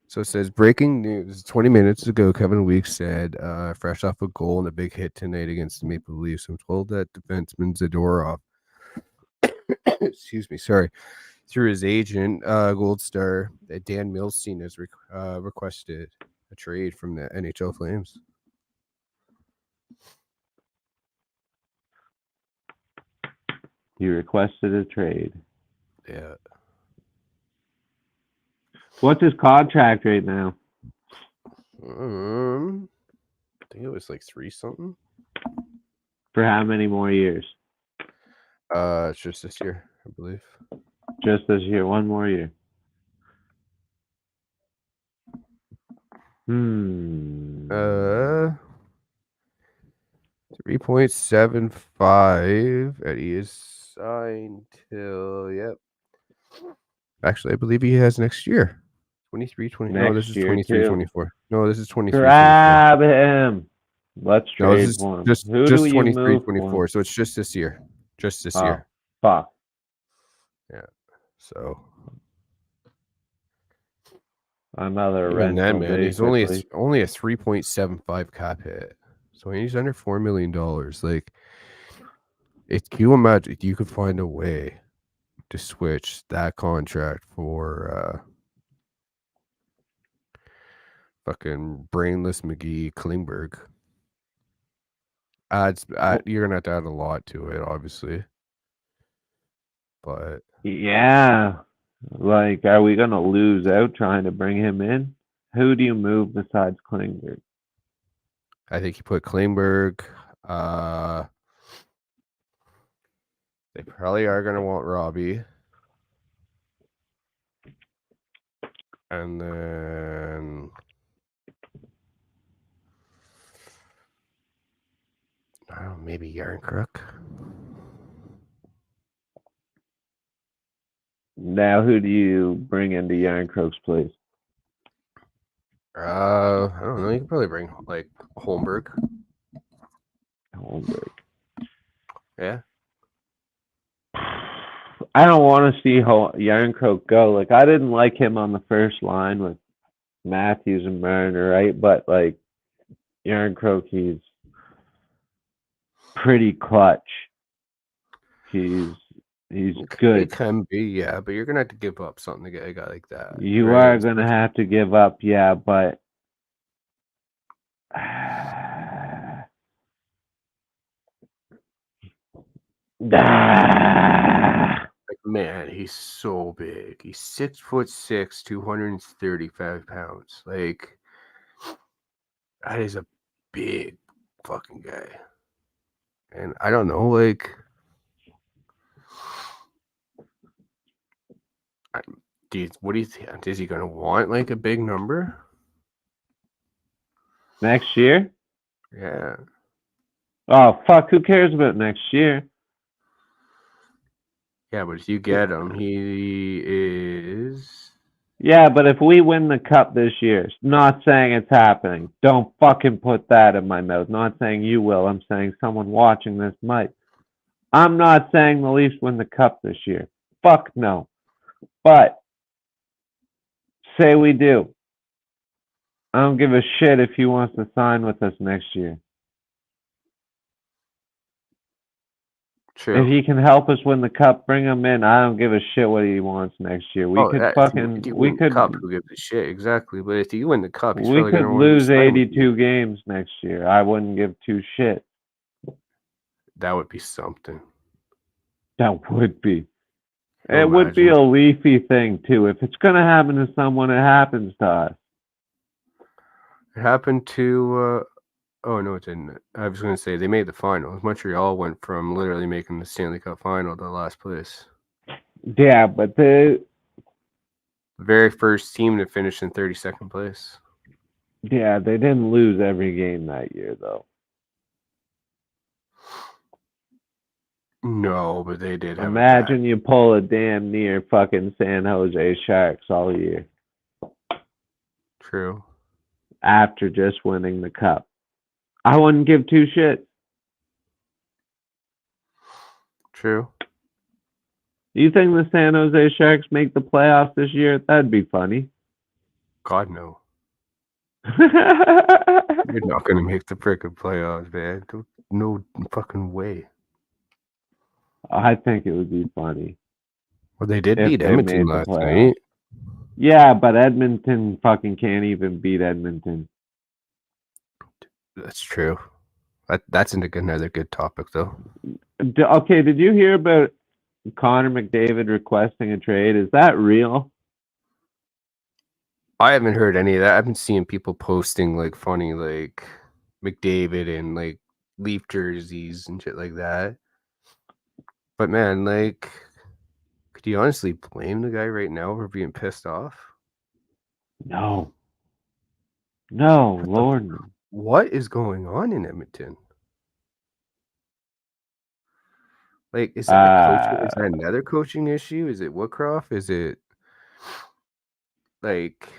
So it says breaking news 20 minutes ago. Kevin Weeks said, fresh off a goal and a big hit tonight against the Maple Leafs. I'm told that defenseman Zadorov, excuse me, sorry, through his agent, Gold Star, Dan Milstein has requested a trade from the NHL Flames. He requested a trade. Yeah. What's his contract right now? I think it was like 3 something. For how many more years? It's just this year, I believe. Just this year, one more year. 3.75, and he is signed till Actually, I believe he has next year. 23, 20. No, this is 23, 24. No, this is 23, 24. Grab him. Let's trade this is for him. just Who do you 23, move 24. for? So it's just this year. Just this Oh, year. fuck. Yeah. So another even rental, then, man, he's only a basically. 3.75 cap hit. So he's under $4 million. Like, can you imagine you could find a way to switch that contract for fucking brainless McGee Klingberg? You're gonna have to add a lot to it, obviously. But yeah, like, are we gonna lose out trying to bring him in? Who do you move besides Klingberg? I think you put Klingberg. They probably are gonna want Robbie, and then I don't know, maybe Yarncrook. Now, who do you bring into Yarncrook's place? I don't know. You can probably bring like Holmberg. Yeah. I don't want to see Yarncrook go. Like, I didn't like him on the first line with Matthews and Marner, right? But like Yarncrook, he's pretty clutch. He's good. It can be, yeah, but you're gonna have to give up something to get a guy like that. You right? are gonna have to give up, yeah, but like, man, he's so big. He's 6'6", 235 pounds. Like, that is a big fucking guy. And I don't know, like, what do you think? Is he gonna want like a big number? Next year? Yeah. Oh, fuck, who cares about next year? Yeah, but if you get him, he is. Yeah, but if we win the cup this year, not saying it's happening. Don't fucking put that in my mouth. Not saying you will. I'm saying someone watching this might. I'm not saying the Leafs win the cup this year. Fuck no. But say we do. I don't give a shit if he wants to sign with us next year. True. If he can help us win the cup, bring him in. I don't give a shit what he wants next year. We could If you we win the cup, could who gives a shit? Exactly. But if you win the cup, he's we probably could gonna want to lose sign with you. 82 games next year. I wouldn't give two shits. That would be something. That would be. Can you It would be imagine? a Leafy thing too. If it's gonna happen to someone, it happens to us. It happened to. Oh no, it didn't. I was gonna say they made the finals. Montreal went from literally making the Stanley Cup final to last place. Yeah, but The very first team to finish in 32nd place. they didn't lose every game that year though. No, but they did have Imagine you pull a damn near fucking San Jose Sharks all year True. after just winning the cup. I wouldn't give two shits. True. You think the San Jose Sharks make the playoffs this year? That'd be funny. God no. You're not gonna make the frickin' playoffs, man. No fucking way. I think it would be funny. Well, they did if beat they Edmonton made the last playoffs. night. Yeah, but Edmonton fucking can't even beat Edmonton. That's true. That's another good topic, though. Okay, did you hear about Connor McDavid requesting a trade? Is that real? I haven't heard any of that. I've been seeing people posting like funny like McDavid and like Leaf jerseys and shit like that. But man, like, could you honestly blame the guy right now for being pissed off? No. No, Lord no. What is going on in Edmonton? Like, is that a coaching? Is that another coaching issue? Is it Woodcroft? Is it like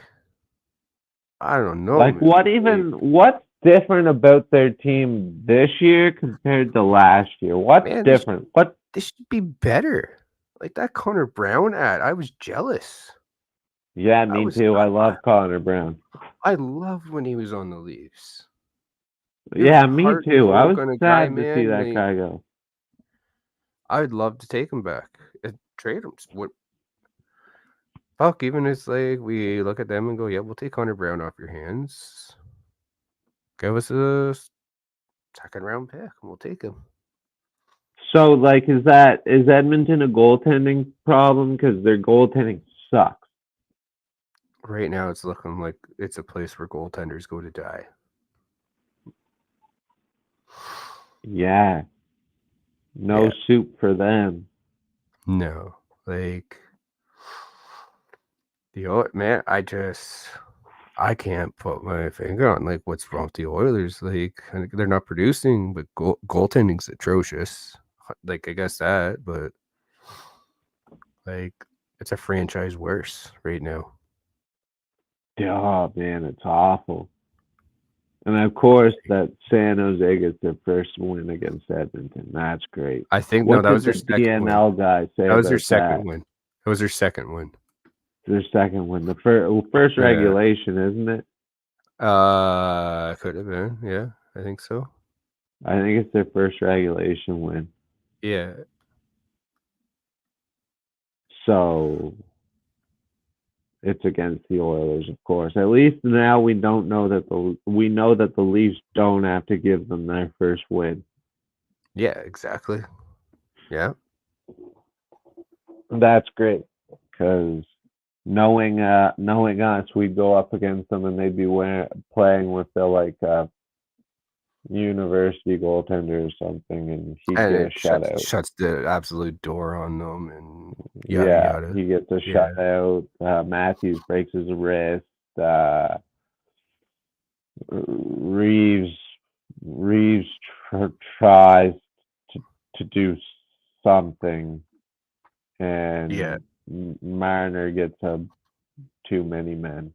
I don't know? Like man. what's different about their team this year compared to last year? What's different? They should be better. Like that Connor Brown ad, I was jealous. Yeah, me too. I love Connor Brown. I loved when he was on the Leafs. Yeah, me too. I was sad to see that guy go. I would love to take him back and trade him. What? Fuck, even it's like we look at them and go, yeah, we'll take Connor Brown off your hands. Give us a second round pick and we'll take him. So, like, is Edmonton a goaltending problem? Because their goaltending sucks. Right now, it's looking like it's a place where goaltenders go to die. Yeah. No soup for them. No. Like, man, I can't put my finger on, like, what's wrong with the Oilers. Like, they're not producing, but goaltending's atrocious. Like, I guess that, but, like, it's a franchise worse right now. Oh, man, it's awful. And, of course, that San Jose gets their first win against Edmonton. That's great. I think, what no, that was their second DNL win. guy say That was about their second that? win. That was their second win. Their second win. The first regulation, isn't it? Could have been. Yeah, I think so. I think it's their first regulation win. Yeah. So it's against the Oilers, of course. At least now we know that the Leafs don't have to give them their first win. Yeah, exactly. Yeah. That's great because knowing us, we'd go up against them and they'd be playing with the university goaltender or something, and he'd get a shutout. Shuts the absolute door on them, and yada. He gets a shutout. Matthews breaks his wrist. tries to do something, and Yeah. Marner gets too many men.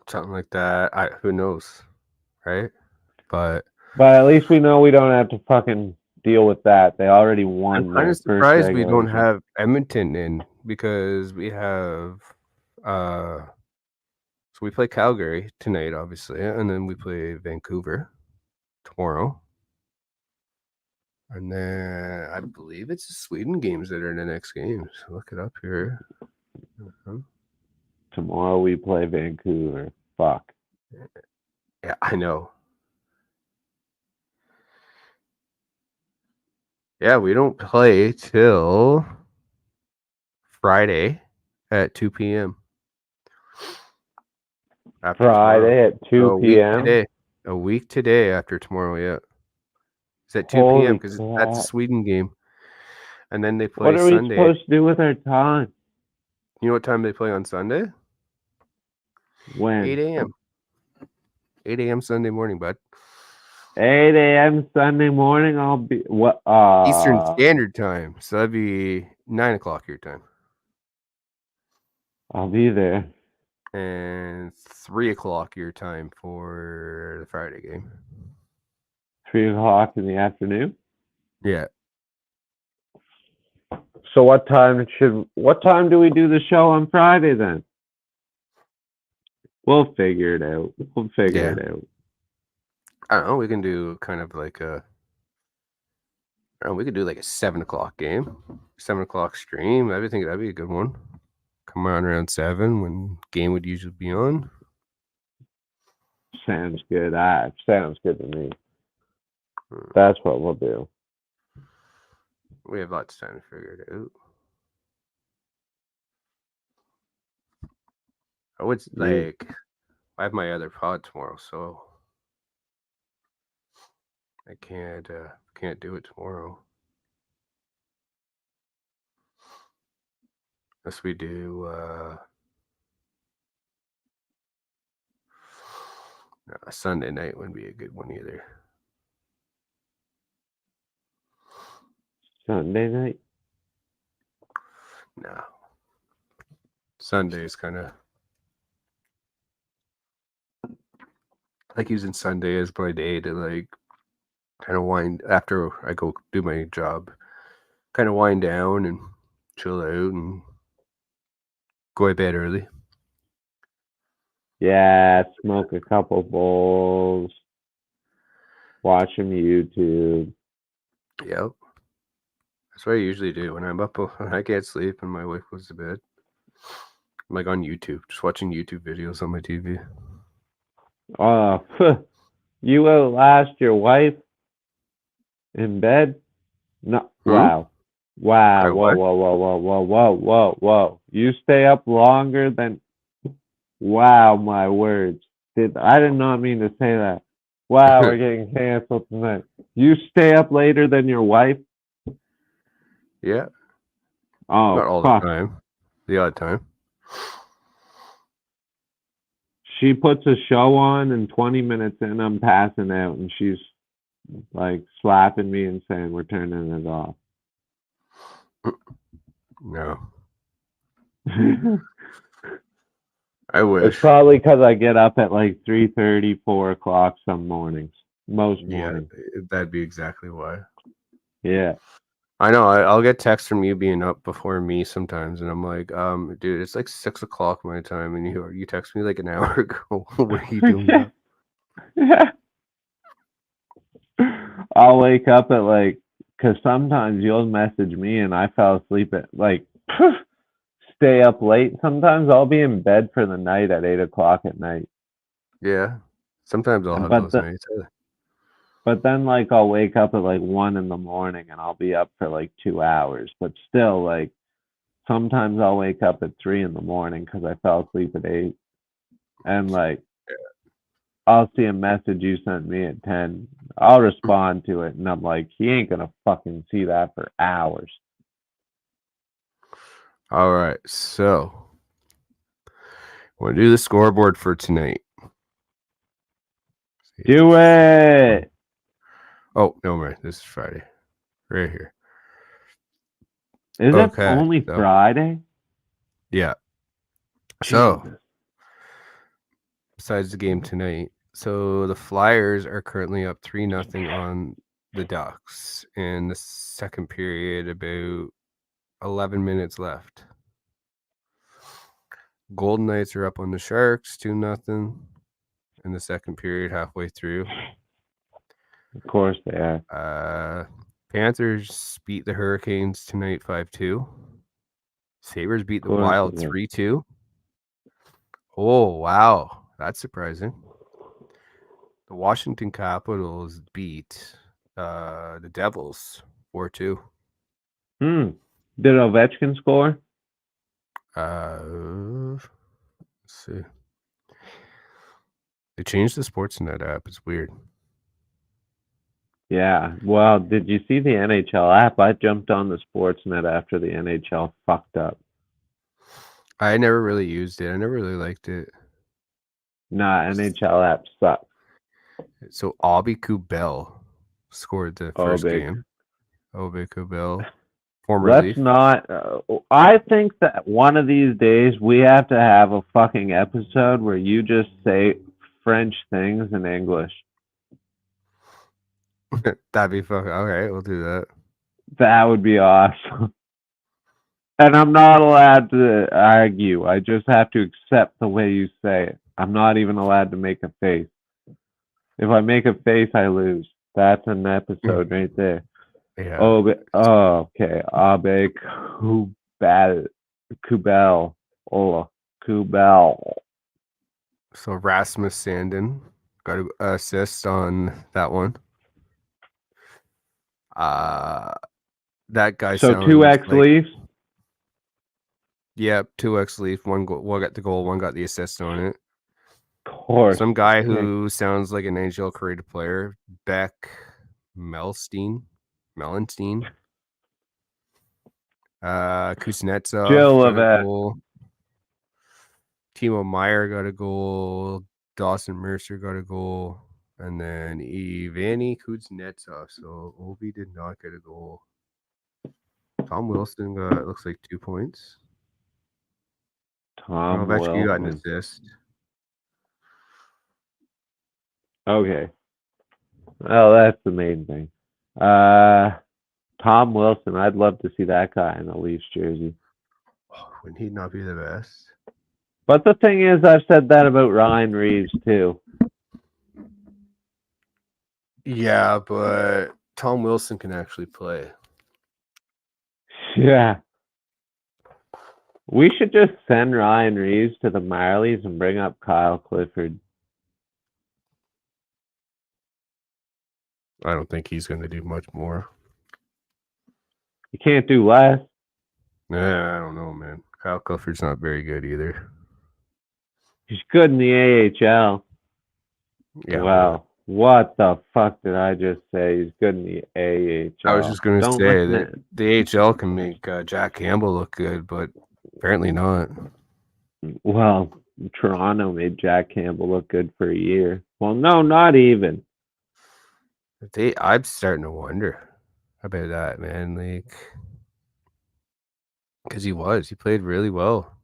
Something like that. Who knows, right? But But at least we know we don't have to fucking deal with that. They already I'm won kind their of first surprised we don't regulation. have Edmonton in because we have so we play Calgary tonight, obviously, and then we play Vancouver tomorrow. And then I believe it's the Sweden games that are in the next games. Look it up here. Tomorrow we play Vancouver. Fuck. Yeah, I know. Yeah, we don't play till Friday at 2 p.m. after tomorrow. Friday at 2 So p.m. a week today after tomorrow, yeah. It's at 2 p.m. Holy because that's a crap. Sweden game. And then they What play are we Sunday. supposed to do with our time? You know what time they play on Sunday? When? 8 a.m. 8 a.m. Sunday morning, bud. 8 a.m. Sunday morning. I'll be what? Eastern Standard Time. So that'd be 9 o'clock your time. I'll be there. And 3 o'clock your time for the Friday game. 3 o'clock in the afternoon. Yeah. So what time do we do the show on Friday then? We'll figure it out. it out. I don't know. We can do kind of like we could do like a 7 o'clock game, 7 o'clock stream. I think that'd be a good one. Come on around 7 when game would usually be on. Sounds good. Sounds good to me. That's what we'll do. We have lots of time to figure it out. I would like. I have my other pod tomorrow, so I can't do it tomorrow. Unless we do a Sunday night wouldn't be a good one either. Sunday night? No. Sunday is kind of like using Sunday as my day to like kind of wind after I go do my job, kind of wind down and chill out and go to bed early. Yeah, smoke a couple bowls, watch some YouTube. Yep. That's what I usually do when I'm up. When I can't sleep and my wife goes to bed. I'm like on YouTube, just watching YouTube videos on my TV. You outlast your wife in bed? No. Wow. Wow. Whoa. You stay up longer than. Wow, my words. I did not mean to say that. Wow, we're getting canceled tonight. You stay up later than your wife? Yeah. Oh, not all fuck. the time. The odd time. She puts a show on, and 20 minutes in, I'm passing out, and she's like slapping me and saying, "We're turning it off." No. I wish. It's probably because I get up at like 3:30, 4 o'clock some mornings. Most mornings. Yeah, that'd be exactly why. Yeah. I know. I'll get texts from you being up before me sometimes, and I'm like, dude, it's like 6 o'clock my time, and you text me like an hour ago. What are you doing now? Yeah. I'll wake up at like, because sometimes you'll message me and I fell asleep at like, stay up late. Sometimes I'll be in bed for the night at 8 o'clock at night. Yeah. Sometimes I'll have those nights. But then like I'll wake up at like 1 in the morning and I'll be up for like 2 hours. But still, like sometimes I'll wake up at 3 in the morning because I fell asleep at 8. And like I'll see a message you sent me at 10. I'll respond to it and I'm like, he ain't gonna fucking see that for hours. All right, so we'll do the scoreboard for tonight. Do it. Oh, no, right. This is Friday. Right here. Is it Okay. only So, Friday? yeah. So, Jesus. besides the game tonight, so the Flyers are currently up 3-0 on the Ducks in the second period, about 11 minutes left. Golden Knights are up on the Sharks 2-0 in the second period, halfway through. Of course they are. Panthers beat the Hurricanes tonight 5-2. Sabres beat Of the course Wild they are. 3-2. Oh, wow. That's surprising. The Washington Capitals beat the Devils 4-2. Did Ovechkin score? Let's see. They changed the Sportsnet app. It's weird. Yeah. Well, did you see the NHL app? I jumped on the Sportsnet after the NHL fucked up. I never really used it. I never really liked it. Nah, NHL app sucks. So Obi Kubel scored the Oh, first big. game. Obi Kubel, former Let's Leaf. not. I think that one of these days we have to have a fucking episode where you just say French things in English. That'd be fucking okay. We'll do that. That would be awesome. And I'm not allowed to argue. I just have to accept the way you say it. I'm not even allowed to make a face. If I make a face, I lose. That's an episode right there. Yeah. Okay. Abe Kubel. Oh, Kubel. So Rasmus Sandin got an assist on that one. That guy So sounds 2x like Leafs? 2x Leaf. One got the goal, one got the assist on it. Of course. Some guy who sounds like an NHL creative player, Beck Melenstein. Kuznetsov got a goal. Timo Meyer got a goal. Dawson Mercer got a goal. And then Ivani Kuznetsov. So Obi did not get a goal. Tom Wilson got, looks like 2 points. Tom Ovechkin got an Wilson. assist. Okay. Well, that's the main thing. Tom Wilson. I'd love to see that guy in a Leafs jersey. Oh, wouldn't he not be the best? But the thing is, I've said that about Ryan Reeves too. Yeah, but Tom Wilson can actually play. Yeah. We should just send Ryan Reeves to the Marlies and bring up Kyle Clifford. I don't think he's going to do much more. You can't do less. Yeah, I don't know, man. Kyle Clifford's not very good either. He's good in the AHL. Yeah. Wow. What the fuck did I just say? He's good in the AHL. I was just going to say that the AHL can make Jack Campbell look good, but apparently not. Well, Toronto made Jack Campbell look good for a year. Well, no, not even. I'm starting to wonder about that, man. Like, because he played really well.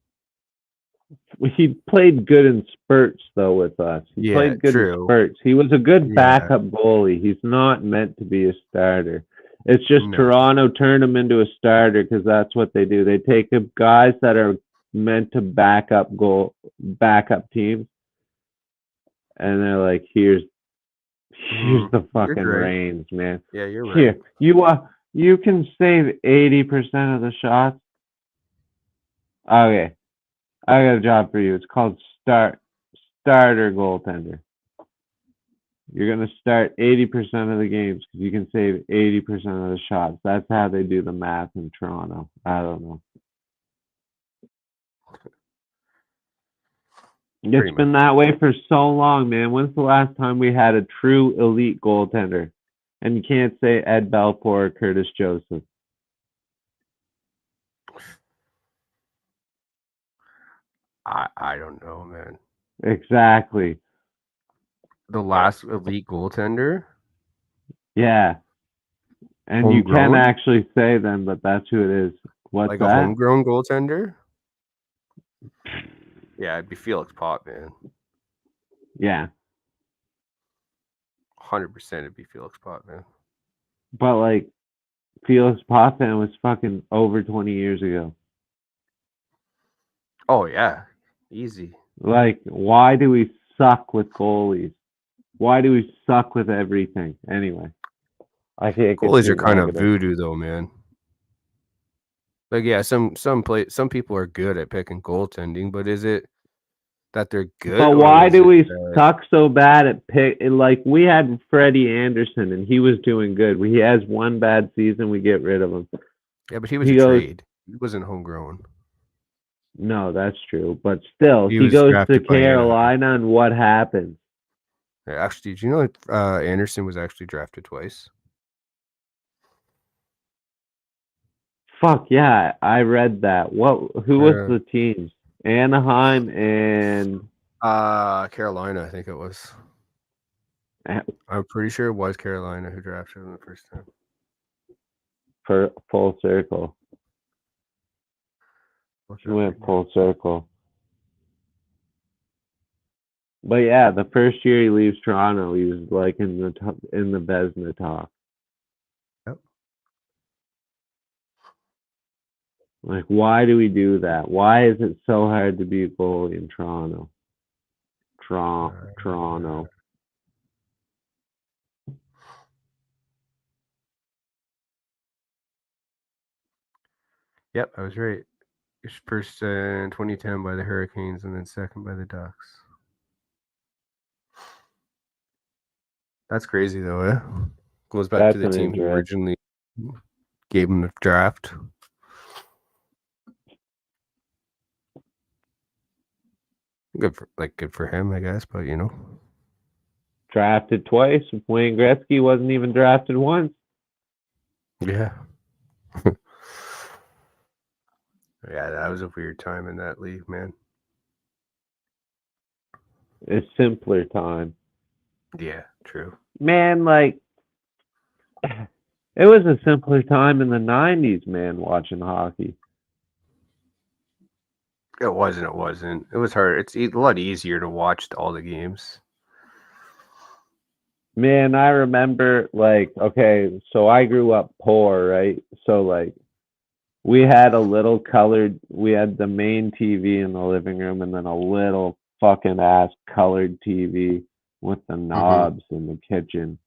He played good in spurts, though, with us. He played good in spurts. He was a good backup goalie. He's not meant to be a starter. It's just Toronto turned him into a starter because that's what they do. They take guys that are meant to backup teams, and they're like, "Here's the fucking reins, man. Yeah, you're right. Here, you can save 80% of the shots." Okay. I got a job for you. It's called starter goaltender. You're going to start 80% of the games because you can save 80% of the shots. That's how they do the math in Toronto. I don't know. It's been that way for so long, man. When's the last time we had a true elite goaltender? And you can't say Ed Belfour or Curtis Joseph. I don't know, man. Exactly. The last elite goaltender? Yeah, and you can Homegrown? actually say them, but that's who it is. What's Like a that? homegrown goaltender? Yeah, it'd be Felix Pop, man. Yeah, 100% it'd be Felix Pop, man. but like Felix Potvin was fucking over 20 years ago. Oh yeah, easy. Like, why do we suck with goalies? Why do we suck with everything? Anyway, I can't get Goalies too are kind of negative. voodoo though, man. Like yeah, some people are good at picking goaltending, but is it that they're good But or why is do it we that suck so bad at pick? Like we had Freddie Anderson, and he was doing good. He has one bad season, we get rid of him. yeah, but he was a He goes, trade. He wasn't homegrown. no, that's true, but still, He he was goes to drafted by Anaheim. Carolina, and what happens? Yeah, actually, did you know Anderson was actually drafted twice? Fuck yeah, I read that. What? Who was Yeah. the teams? Anaheim and Carolina, I think it was. eh, I'm pretty sure it was Carolina who drafted him the first time. for full circle. Look He it up went right now. full circle. But yeah, the first year he leaves Toronto, he was like in the Vezina talk. Yep. Like, why do we do that? Why is it so hard to be a goalie in Toronto? Toronto. Yep, I was right. He was first in 2010 by the Hurricanes and then second by the Ducks. That's crazy though, eh? Goes back to That's the an team who interest. originally gave him the draft. Good for him, I guess, but you know. Drafted twice. Wayne Gretzky wasn't even drafted once. Yeah. Yeah, that was a weird time in that league, man. A simpler time. Yeah, true. Man, like, it was a simpler time in the 90s, man, watching hockey. It wasn't. It wasn't. It was hard. It's a lot easier to watch all the games. Man, I remember, like, okay, so I grew up poor, right? So, like, we had we had the main TV in the living room and then a little fucking ass colored TV with the Mm-hmm. knobs in the kitchen.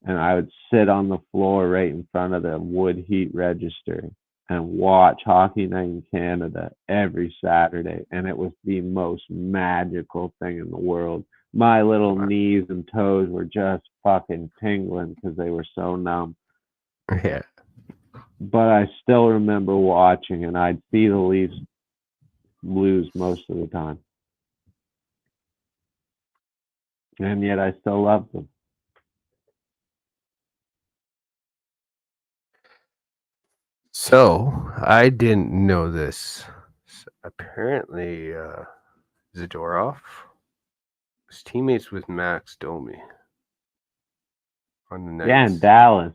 And I would sit on the floor right in front of the wood heat register and watch Hockey Night in Canada every Saturday. And it was the most magical thing in the world. My little knees and toes were just fucking tingling because they were so numb. Yeah. But I still remember watching, and I'd see the Leafs lose most of the time. And yet I still love them. So I didn't know this. Apparently, Zadorov was teammates with Max Domi on the Yeah, in Knights, Dallas.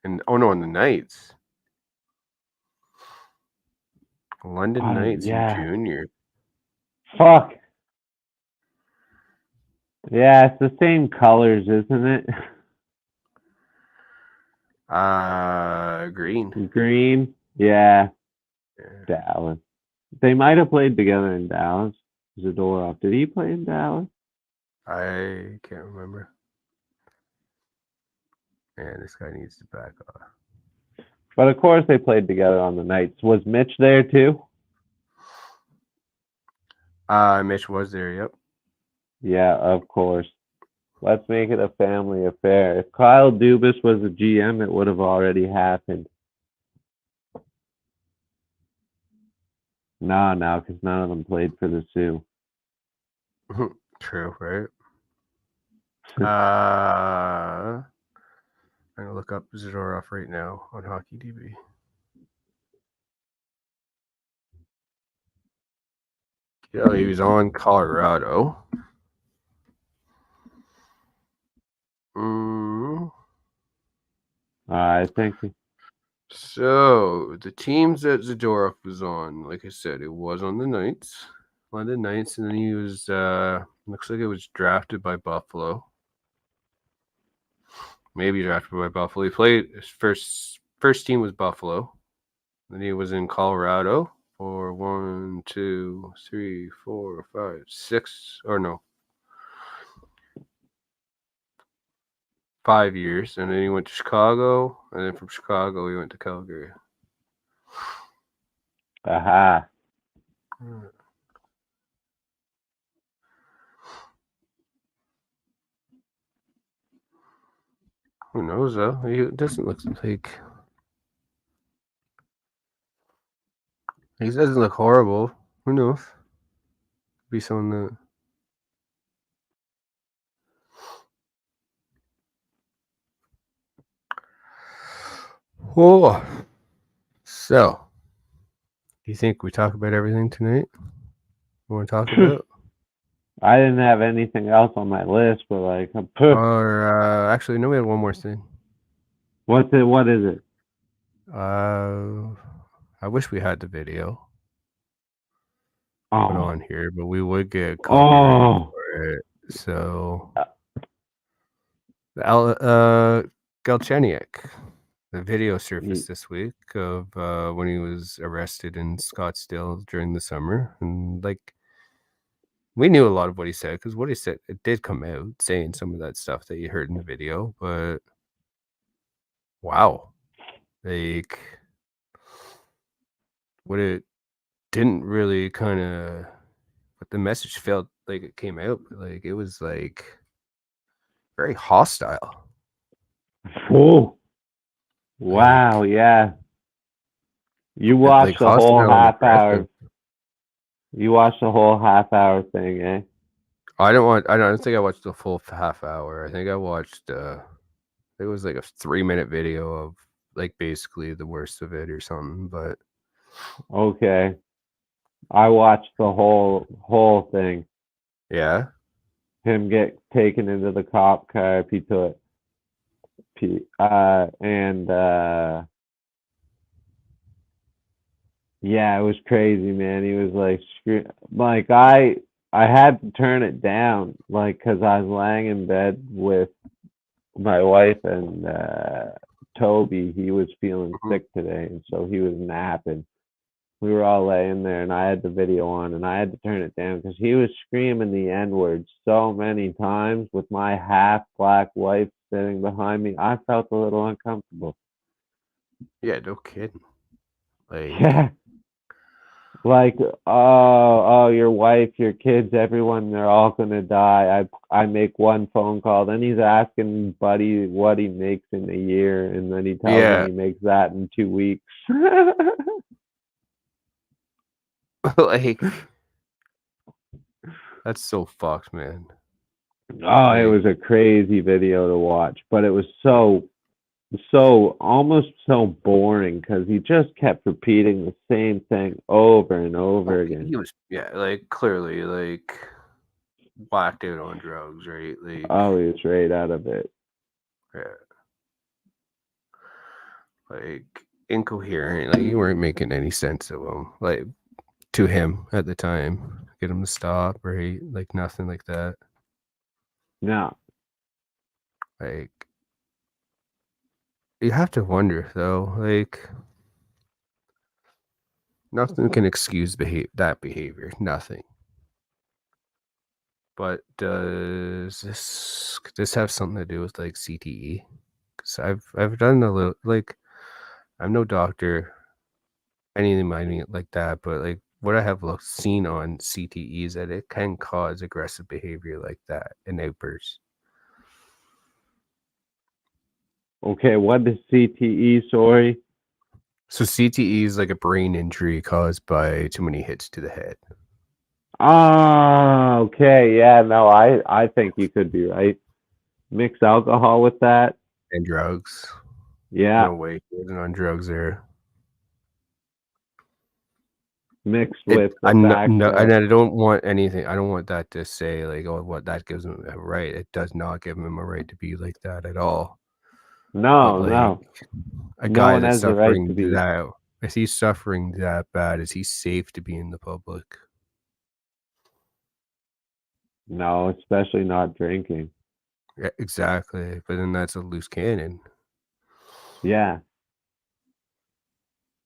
and oh no, on the Knights, London Knights in Yeah. junior. Fuck. Yeah, it's the same colors, isn't it? Green. Green. Yeah, Yeah. Dallas. They might have played together in Dallas. Zadorov. Did he play in Dallas? I can't remember. Man, this guy needs to back off. But of course they played together on the Knights. Was Mitch there too? Mitch was there. Yep. Yeah, of course. Let's make it a family affair. If Kyle Dubas was a GM, it would have already happened. No, because none of them played for the Sioux. True, right? I'm gonna look up Zadorov right now on HockeyDB. Yeah, he was on Colorado. I think. So the teams that Zadorov was on, like I said, it was on the Knights, London Knights, and then he was looks like it was drafted by Buffalo. Maybe drafted by Buffalo. He played his first team was Buffalo. Then he was in Colorado for 1, 2, 3, 4, 5, 6, or no, 5 years, and then he went to Chicago, and then from Chicago he went to Calgary. Aha. Who knows though? He doesn't look like he doesn't look horrible. Who knows? Be someone that. Oh, so do you think we talk about everything tonight? We want to talk about? I didn't have anything else on my list, but like, Or actually, no, we had one more thing. What is it? I wish we had the video Oh. put on here, but we would get copyrighted for it. So, Galchenyuk, the video surfaced this week of when he was arrested in Scottsdale during the summer, and like we knew a lot of what he said because what he said it did come out saying some of that stuff that you heard in the video, but wow, like what it didn't really kind of, but the message felt like it came out like it was like very hostile. Oh, wow, like, yeah. You watched like the whole half hour. You watched the whole half hour thing, eh? I don't think I watched the full half hour. I think I watched it was like a 3-minute video of like basically the worst of it or something, but okay. I watched the whole thing. Yeah. Him get taken into the cop car, yeah, it was crazy, man. He was like, I had to turn it down, like, because I was laying in bed with my wife and Toby. He was feeling sick today, and so he was napping. We were all laying there, and I had the video on, and I had to turn it down because he was screaming the N-word so many times with my half-black wife sitting behind me. I felt a little uncomfortable. Yeah, no kidding. Like, yeah. Like, oh, your wife, your kids, everyone, they're all gonna die. I make one phone call, then he's asking Buddy what he makes in a year, and then he tells him he makes that in 2 weeks. like, that's so fucked, man. Oh, it was a crazy video to watch, but it was so almost so boring because he just kept repeating the same thing over and over again. He was, like clearly like whacked out on drugs, right? Like, oh, he was right out of it. Yeah. Like incoherent. Like you weren't making any sense of him. Like to him at the time. Get him to stop, right? Like nothing like that. No. Like you have to wonder though, like nothing can excuse that behavior. Nothing. But does this have something to do with like CTE? Because I've done a little, like I'm no doctor, anything like that, but like what I have seen on CTE is that it can cause aggressive behavior like that in outbursts. Okay, what is CTE? Sorry. So CTE is like a brain injury caused by too many hits to the head. Oh, okay. Yeah, no, I think you could be right. Mix alcohol with that. And drugs. Yeah. No way he wasn't on drugs there. Mixed with the and fact I don't want anything. I don't want that to say like, oh, what that gives him a right. It does not give him a right to be like that at all. No, But like no. a No guy one that's has the right to suffering be. that is he suffering that bad? Is he safe to be in the public? No, especially not drinking. Yeah, exactly. But then that's a loose cannon, Yeah.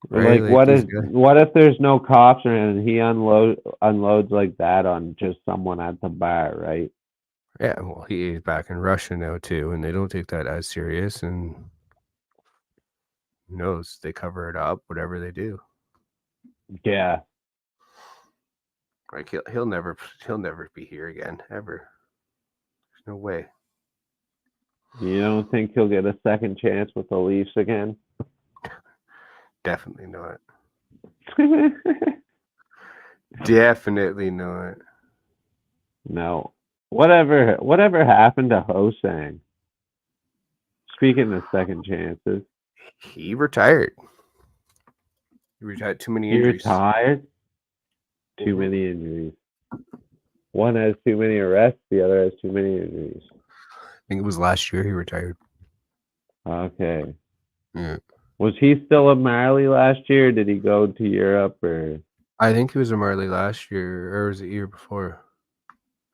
right? Like Like these guys. what if there's no cops around and he unloads like that on just someone at the bar, right? Yeah, well, he is back in Russia now too, and they don't take that as serious. And who knows? They cover it up, whatever they do. Yeah. Like he'll never be here again ever. There's no way. You don't think he'll get a second chance with the Leafs again? Definitely not. Definitely not. No. Whatever happened to Hosang? Speaking of second chances, He retired. He retired. Too many he injuries. retired. Too many injuries. One has too many arrests, the other has too many injuries. I think it was last year he retired. Okay. Yeah. Was he still a Marley last year? Or did he go to Europe or? I think he was a Marley last year, or was it the year before?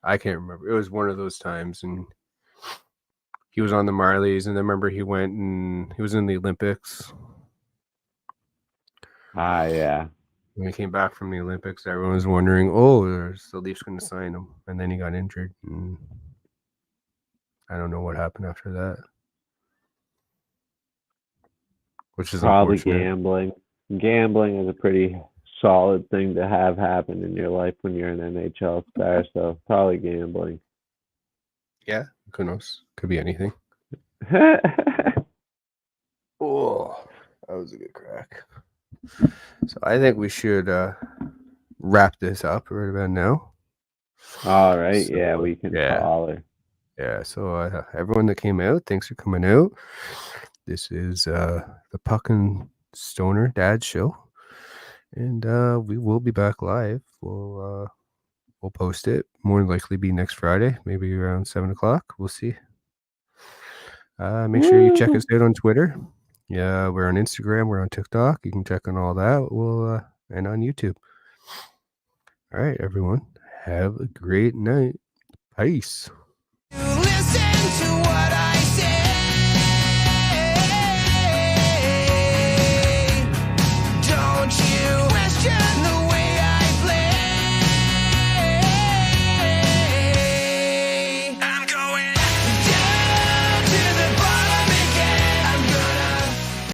I can't remember. It was one of those times, and he was on the Marlies, and I remember he went and he was in the Olympics. Ah, yeah. When he came back from the Olympics, everyone was wondering, "Oh, is the Leafs going to sign him?" And then he got injured, and I don't know what happened after that. Which is Probably unfortunate. gambling. Gambling is a pretty solid thing to have happen in your life when you're an NHL star. So probably gambling. Yeah, who knows? Could be anything. Oh, that was a good crack. So I think we should wrap this up right about now. All right. So, Yeah, we can call her. Yeah. So everyone that came out, thanks for coming out. This is the Puck and Stoner Dad Show, and we will be back live. We'll post it. More than likely be next Friday, maybe around 7:00. We'll see. Make sure you check us out on Twitter. Yeah, we're on Instagram. We're on TikTok. You can check on all that. We'll and on YouTube. All right, everyone. Have a great night. Peace. Listen to what I